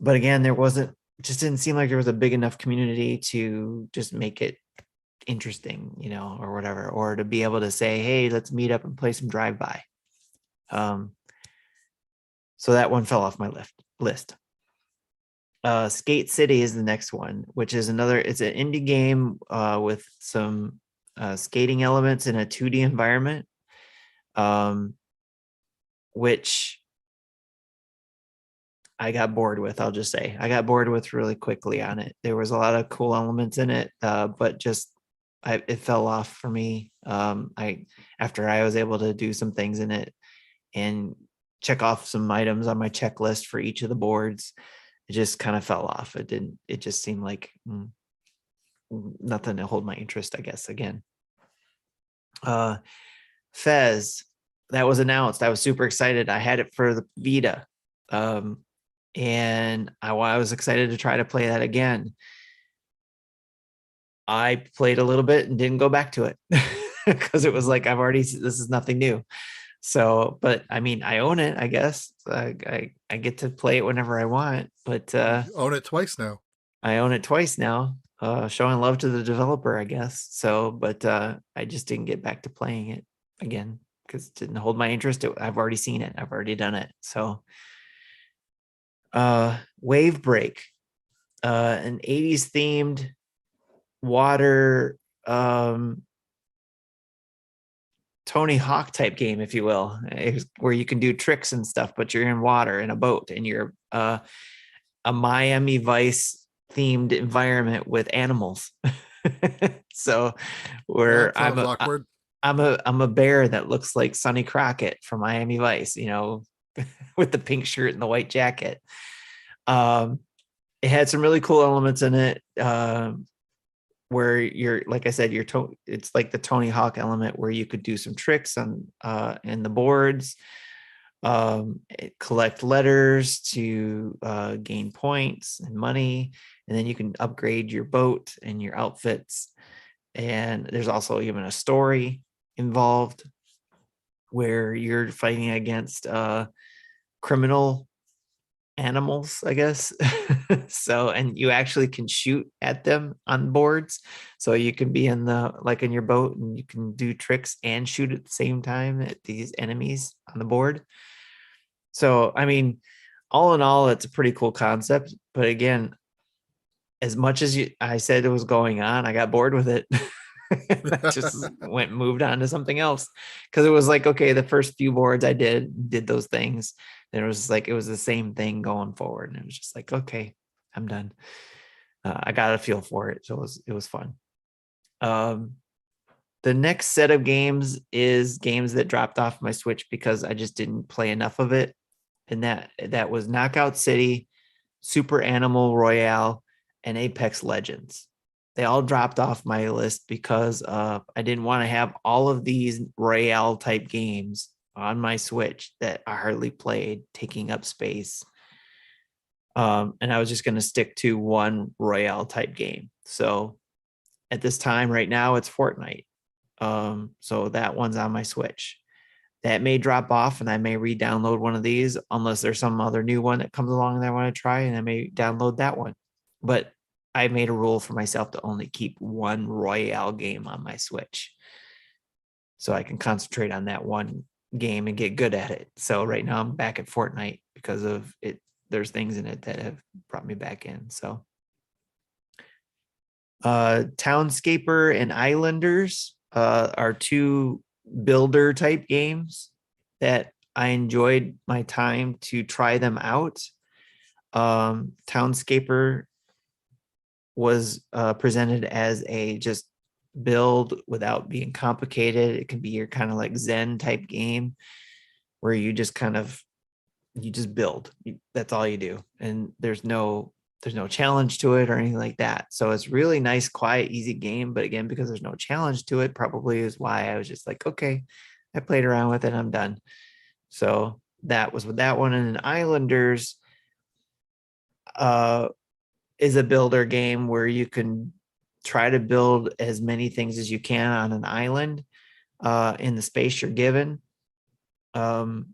But again, just didn't seem like there was a big enough community to just make it interesting, or whatever, or to be able to say, hey, let's meet up and play some Drive By. So that one fell off my list. Skate City is the next one, which is it's an indie game with some skating elements in a 2D environment, which I got bored with. I'll just say I got bored with really quickly on it. There was a lot of cool elements in it, but it fell off for me. After I was able to do some things in it and check off some items on my checklist for each of the boards, it just kind of fell off. It just seemed like nothing to hold my interest, I guess, again. Fez, that was announced. I was super excited. I had it for the Vita. And I was excited to try to play that again. I played a little bit and didn't go back to it because it was like, this is nothing new. So, but I mean, I own it, I guess. I get to play it whenever I want, but you own it twice now. I own it twice now, showing love to the developer, I guess. So, but I just didn't get back to playing it again because it didn't hold my interest. I've already seen it. I've already done it. So, Wave Break, an 80s themed water Tony Hawk type game, if you will, where you can do tricks and stuff, but you're in water in a boat and you're a Miami Vice themed environment with animals. So where I'm a bear that looks like Sonny Crockett from Miami Vice, with the pink shirt and the white jacket. It had some really cool elements in it, where you're, like I said, it's like the Tony Hawk element where you could do some tricks on in the boards, collect letters to gain points and money, and then you can upgrade your boat and your outfits. And there's also even a story involved where you're fighting against criminal animals, I guess. So, and you actually can shoot at them on boards. So you can be in your boat and you can do tricks and shoot at the same time at these enemies on the board. So, I mean, all in all, it's a pretty cool concept. But again, as much as I said it was going on, I got bored with it. I just moved on to something else, because it was like, okay, the first few boards I did those things, and it was like it was the same thing going forward, and it was just like, okay, I'm done. I got a feel for it, so it was fun. The next set of games is games that dropped off my Switch because I just didn't play enough of it, and that was Knockout City, Super Animal Royale, and Apex Legends. They all dropped off my list because I didn't want to have all of these Royale type games on my Switch that I hardly played, taking up space. And I was just going to stick to one Royale type game. So at this time right now, it's Fortnite. So that one's on my Switch. That may drop off and I may re-download one of these unless there's some other new one that comes along that I want to try, and I may download that one. But I made a rule for myself to only keep one Royale game on my Switch, so I can concentrate on that one game and get good at it. So right now I'm back at Fortnite because of it. There's things in it that have brought me back in. So Townscaper and Islanders are two builder type games that I enjoyed my time to try them out. Townscaper was presented as a just build without being complicated. It can be your kind of like Zen type game where you just build. That's all you do, and there's no challenge to it or anything like that. So it's really nice, quiet, easy game. But again, because there's no challenge to it, probably is why I was just like, okay, I played around with it, I'm done. So that was with that one. And then Islanders is a builder game where you can try to build as many things as you can on an island in the space you're given. But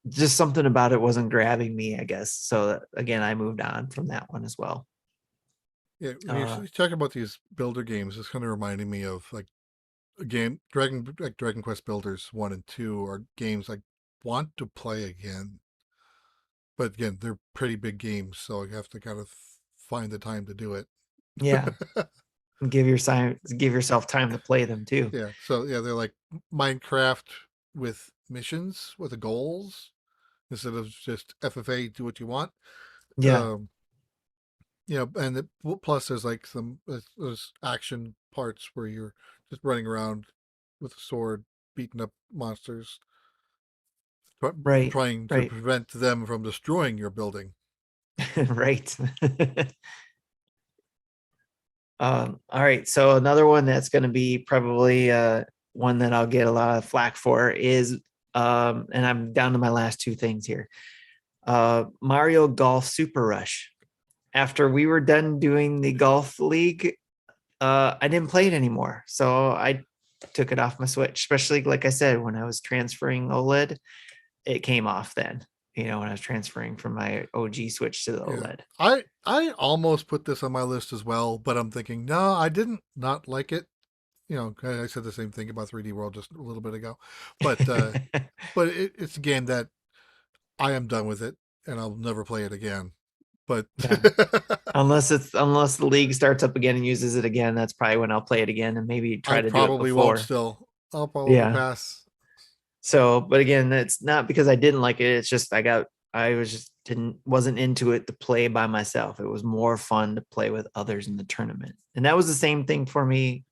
just something about it wasn't grabbing me, I guess. So again, I moved on from that one as well. Yeah, when you're talking about these builder games, it's kind of reminding me of like a game, Dragon Quest Builders 1 and 2 are games I want to play again. But again, they're pretty big games, so you have to kind of find the time to do it. Yeah. Give yourself time to play them too. Yeah. So yeah, they're like Minecraft with missions, with the goals, instead of just FFA, do what you want. Yeah. And plus there's like there's action parts where you're just running around with a sword, beating up monsters, Right. trying to prevent them from destroying your building. Right. All right. So another one that's going to be probably one that I'll get a lot of flack for is, and I'm down to my last two things here. Mario Golf Super Rush. After we were done doing the golf league, I didn't play it anymore. So I took it off my Switch, especially like I said, when I was transferring OLED, it came off then, when I was transferring from my OG Switch to the OLED. I almost put this on my list as well, but I'm thinking, no, I didn't not like it. I said the same thing about 3D World just a little bit ago, but but it's a game that I am done with it and I'll never play it again. But yeah. unless the league starts up again and uses it again, that's probably when I'll play it again and maybe try to do it before. Probably won't still. I'll probably pass. So, but again, it's not because I didn't like it. It's just wasn't into it to play by myself. It was more fun to play with others in the tournament. And that was the same thing for me.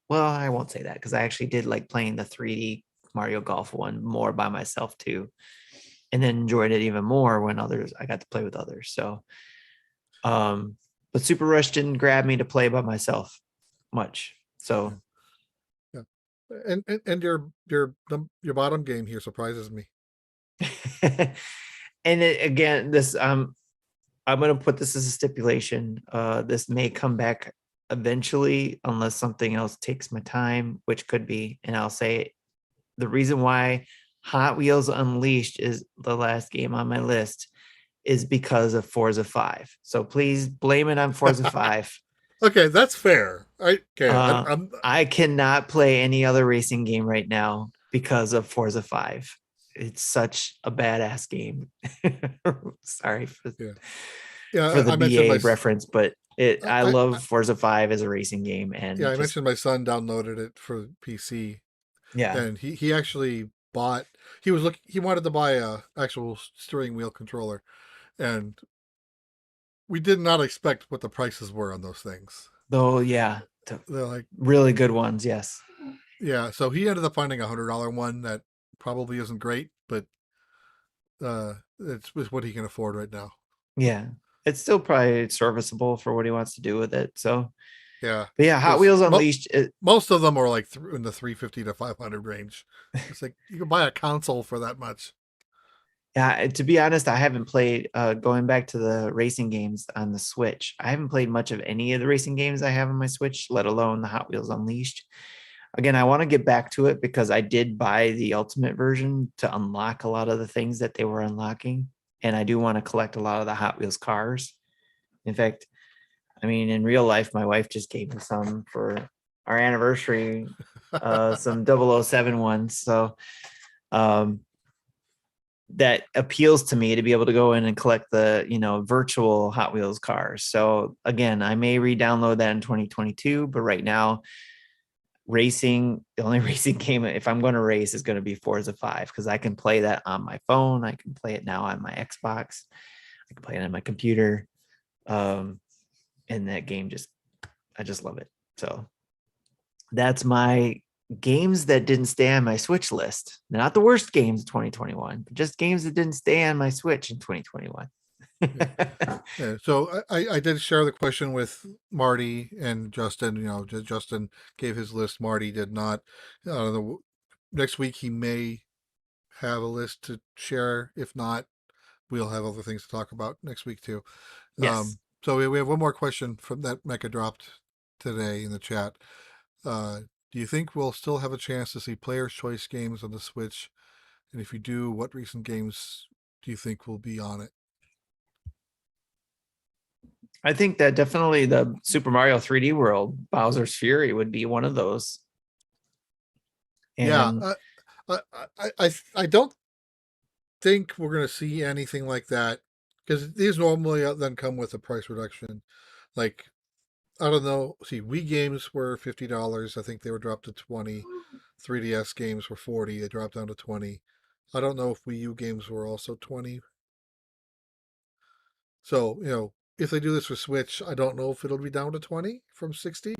Well, I won't say that because I actually did like playing the 3D Mario Golf one more by myself too. And then enjoyed it even more when I got to play with others. So, but Super Rush didn't grab me to play by myself much. So, yeah. And your bottom game here surprises me. And again, this I'm going to put this as a stipulation. This may come back eventually unless something else takes my time, which could be. And I'll say the reason why Hot Wheels Unleashed is the last game on my list is because of Forza 5. So please blame it on Forza 5. Okay, that's fair. I cannot play any other racing game right now because of Forza 5. It's such a badass game. Sorry. for the I mentioned BA reference, but I love I Forza 5 as a racing game, and I mentioned my son downloaded it for PC, yeah, and he actually bought. He wanted to buy a actual steering wheel controller, and we did not expect what the prices were on those things. though, yeah, They're like, really good ones, yes. yeah. So he ended up finding $100 one that probably isn't great, but it's what he can afford right now. Yeah, it's still probably serviceable for what he wants to do with it. So, Yeah, but yeah, Hot Wheels Unleashed. Most of them are like in the 350 to 500 range. It's like you can buy a console for that much. Yeah, to be honest, I haven't played. Going back to the racing games on the Switch, I haven't played much of any of the racing games I have on my Switch, let alone the Hot Wheels Unleashed. Again, I want to get back to it because I did buy the ultimate version to unlock a lot of the things that they were unlocking, and I do want to collect a lot of the Hot Wheels cars. In fact, I mean, in real life, my wife just gave me some for our anniversary, some 007 ones. So that appeals to me to be able to go in and collect the, virtual Hot Wheels cars. So again, I may re-download that in 2022, but right now, the only racing game, if I'm going to race, is going to be Forza 5 because I can play that on my phone. I can play it now on my Xbox. I can play it on my computer. And that game I just love it. So that's my games that didn't stay on my Switch list. Not the worst games of 2021, but just games that didn't stay on my Switch in 2021. Yeah. So I did share the question with Marty and Justin. Justin gave his list. Marty did not. I don't know. Next week he may have a list to share. If not, we'll have other things to talk about next week too. Yes. So we have one more question from that Mecca dropped today in the chat. Do you think we'll still have a chance to see player's choice games on the Switch? And if you do, what recent games do you think will be on it? I think that definitely the Super Mario 3D World, Bowser's Fury would be one of those. And I don't think we're going to see anything like that because these normally then come with a price reduction. Like, I don't know. See, Wii games were $50. I think they were dropped to 20. 3DS games were 40. They dropped down to 20. I don't know if Wii U games were also 20. So, if they do this for Switch, I don't know if it'll be down to 20 from 60.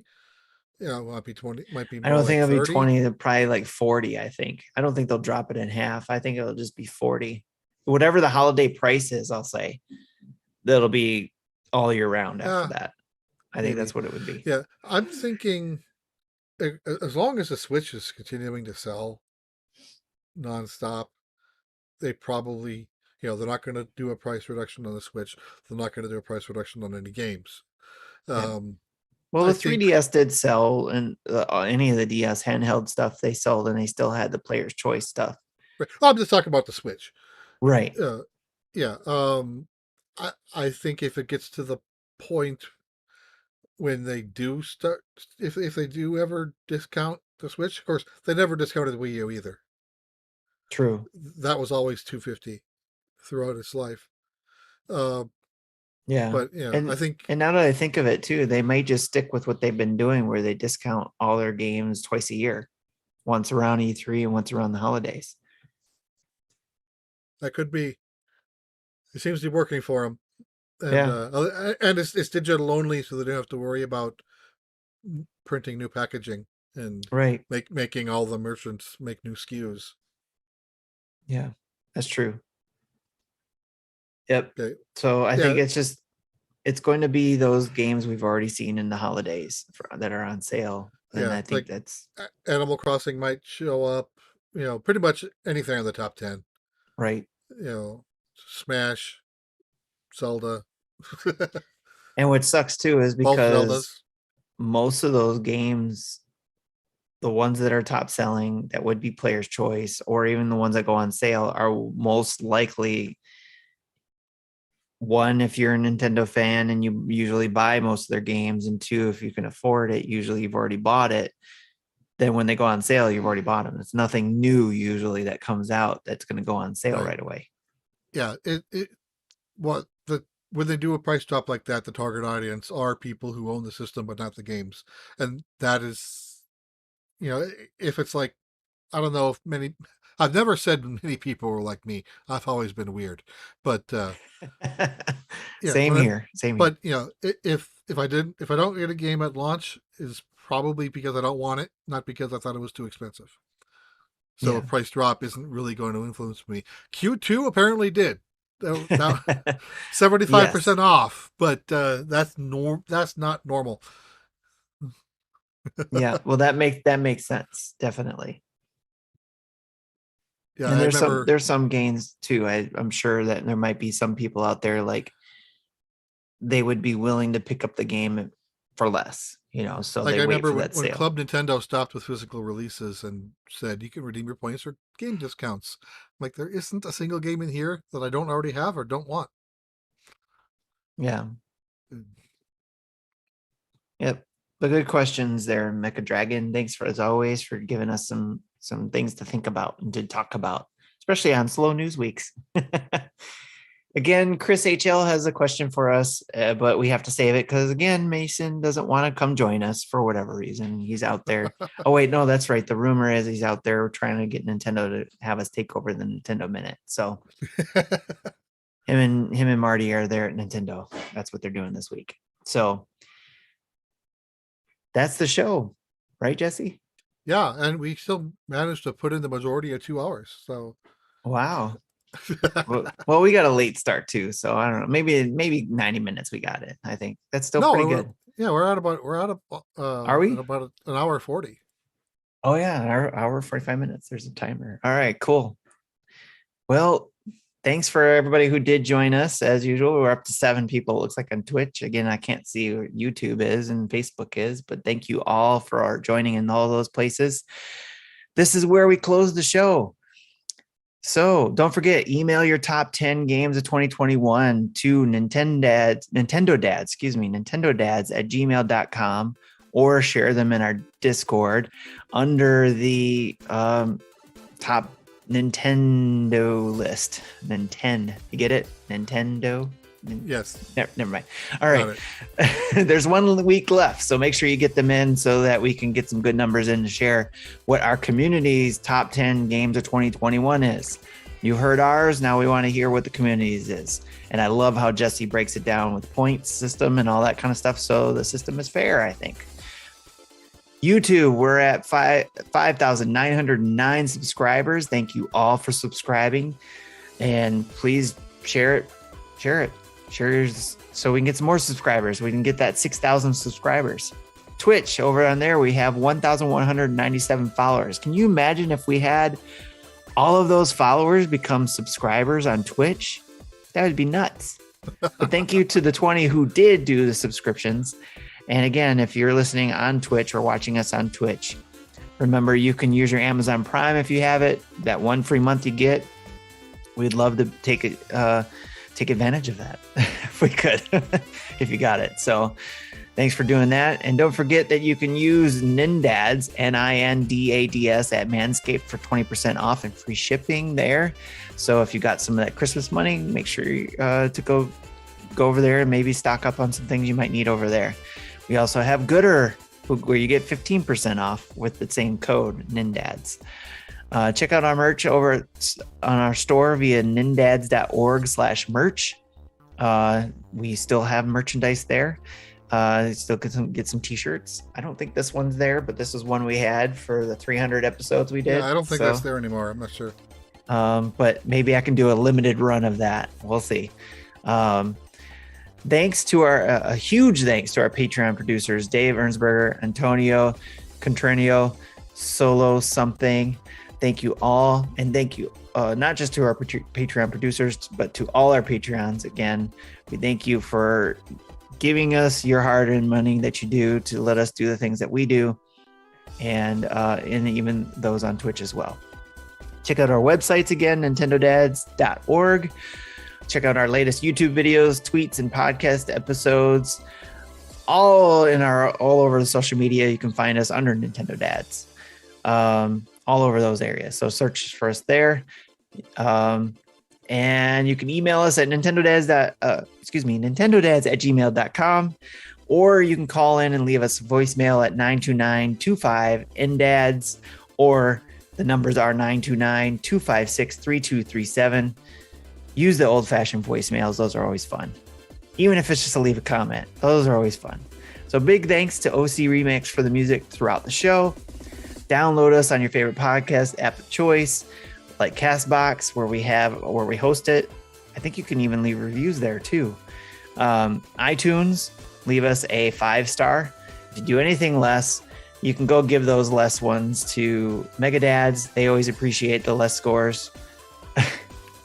It might be 20, might be I more don't think like it'll 30. be 20, they're probably like 40, I think. I don't think they'll drop it in half. I think it'll just be 40. Whatever the holiday price is, I'll say, that'll be all year round after that. I think that's what it would be. Yeah, I'm thinking as long as the Switch is continuing to sell nonstop, they probably, they're not going to do a price reduction on the Switch. They're not going to do a price reduction on any games. Yeah. Well, the 3DS did sell, and any of the DS handheld stuff they sold, and they still had the player's choice stuff. Right. I'm just talking about the Switch. Right. Yeah. I think if it gets to the point when they do start, if they do ever discount the Switch, of course, they never discounted the Wii U either. True. That was always $250 throughout its life. Yeah. But I think, and now that I think of it too, they might just stick with what they've been doing where they discount all their games twice a year, once around E3 and once around the holidays. That could be. It seems to be working for them. And, yeah. And it's digital only, so they don't have to worry about printing new packaging and making all the merchants make new SKUs. Yeah, that's true. Yep. Okay. So I think it's going to be those games we've already seen in the holidays that are on sale. And I think that's Animal Crossing might show up, pretty much anything on the top 10. Right. Smash, Zelda. And what sucks too is because most of those games, the ones that are top selling, that would be player's choice, or even the ones that go on sale, are most likely, one, if you're a Nintendo fan and you usually buy most of their games, and two, if you can afford it, usually you've already bought it. Then when they go on sale, you've already bought them. It's nothing new usually that comes out that's going to go on sale right away. Yeah, the when they do a price drop like that, the target audience are people who own the system but not the games, and that is, if it's like, I don't know if many. I've never said many people were like me. I've always been weird, but Same here. Same here. But if I don't get a game at launch, is probably because I don't want it, not because I thought it was too expensive. So a price drop isn't really going to influence me. Q2 apparently did. Now 75% off, but that's not normal. Yeah, well, that makes sense, definitely. Yeah, and there's some gains too. I'm sure that there might be some people out there like they would be willing to pick up the game for less, so like they I wait remember for that when sale. Club Nintendo stopped with physical releases and said you can redeem your points for game discounts. I'm like, there isn't a single game in here that I don't already have or don't want. Yeah. Yep. But good questions there, Mecha Dragon. Thanks as always for giving us some things to think about and to talk about, especially on slow news weeks. Again, Chris HL has a question for us, but we have to save it because, again, Mason doesn't want to come join us for whatever reason. He's out there. Oh, wait, no, that's right. The rumor is he's out there trying to get Nintendo to have us take over the Nintendo Minute. So him and Marty are there at Nintendo. That's what they're doing this week. So that's the show, right, Jesse? Yeah, and we still managed to put in the majority of 2 hours. So wow. Well, we got a late start too, so I don't know. Maybe 90 minutes we got it. I think that's still pretty good. Yeah, we're at are we at about an hour 40. Oh yeah, an hour 45 minutes. There's a timer. All right, cool. Well, thanks for everybody who did join us. As usual, we're up to 7 people. It looks like on Twitch. Again, I can't see what YouTube is and Facebook is, but thank you all for joining in all those places. This is where we close the show. So don't forget, email your top 10 games of 2021 to NintendoDads at gmail.com, or share them in our Discord under the top Nintendo list. Nintendo. You get it? Nintendo? Yes. Never mind. All right. There's 1 week left, so make sure you get them in so that we can get some good numbers in to share what our community's top 10 games of 2021 is. You heard ours. Now we want to hear what the community's is. And I love how Jesse breaks it down with points system and all that kind of stuff. So the system is fair, I think. YouTube, we're at 5,909 subscribers. Thank you all for subscribing. And please share it so we can get some more subscribers. We can get that 6,000 subscribers. Twitch, over on there, we have 1,197 followers. Can you imagine if we had all of those followers become subscribers on Twitch? That would be nuts. But thank you to the 20 who did do the subscriptions. And again, if you're listening on Twitch or watching us on Twitch, remember you can use your Amazon Prime if you have it. That 1 free month you get, we'd love to take advantage of that if we could, if you got it. So thanks for doing that. And don't forget that you can use NINDADS, NINDADS at Manscaped for 20% off and free shipping there. So if you got some of that Christmas money, make sure to go over there and maybe stock up on some things you might need over there. We also have Gooder, where you get 15% off with the same code, NINDADS. Check out our merch over on our store via nindads.org/merch. We still have merchandise there. Still get some t-shirts. I don't think this one's there, but this is one we had for the 300 episodes we did. Yeah, I don't think that's there anymore. I'm not sure. But maybe I can do a limited run of that. We'll see. Thanks to a huge thanks to our Patreon producers, Dave Ernsberger, Antonio Contrenio, Solo Something. Thank you all. And thank you not just to our Patreon producers, but to all our Patreons. Again, we thank you for giving us your hard-earned money that you do to let us do the things that we do, and even those on Twitch as well. Check out our websites again, nintendodads.org. Check out our latest YouTube videos, tweets, and podcast episodes, all over the social media. You can find us under Nintendo Dads, all over those areas. So search for us there. And you can email us at nintendodads@gmail.com, or you can call in and leave us a voicemail at 929-25-NDADS, or the numbers are 929-256-3237. Use the old-fashioned voicemails. Those are always fun. Even if it's just to leave a comment, those are always fun. So big thanks to OC Remix for the music throughout the show. Download us on your favorite podcast app of choice, like Castbox, where we host it. I think you can even leave reviews there too. iTunes, leave us a 5-star. If you do anything less, you can go give those less ones to Megadads. They always appreciate the less scores.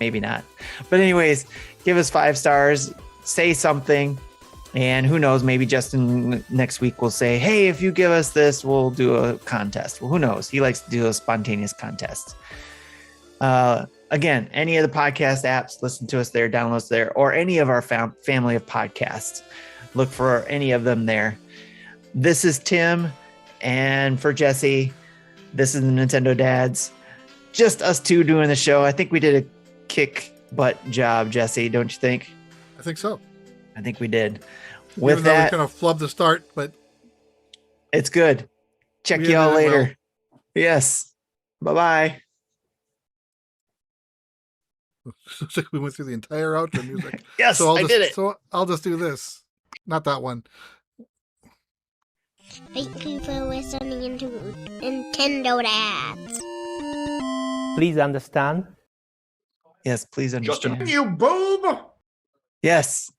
Maybe not. But anyways, give us 5 stars, say something, and who knows, maybe Justin next week will say, hey, if you give us this, we'll do a contest. Well, who knows? He likes to do a spontaneous contest. Again, any of the podcast apps, listen to us there, downloads there, or any of our family of podcasts. Look for any of them there. This is Tim, and for Jesse, this is the Nintendo Dads. Just us two doing the show. I think we did a kick butt job, Jesse, don't you think? I think so. I think we did. With Even though that, we kind of flubbed the start, but it's good. Check we y'all ended it later. Yes. Bye-bye. we went through the entire outro music. Yes, So I did it. So I'll just do this. Not that one. Thank you for listening into Nintendo Dads. Please understand. Yes, please understand. Justin, you boob! Yes.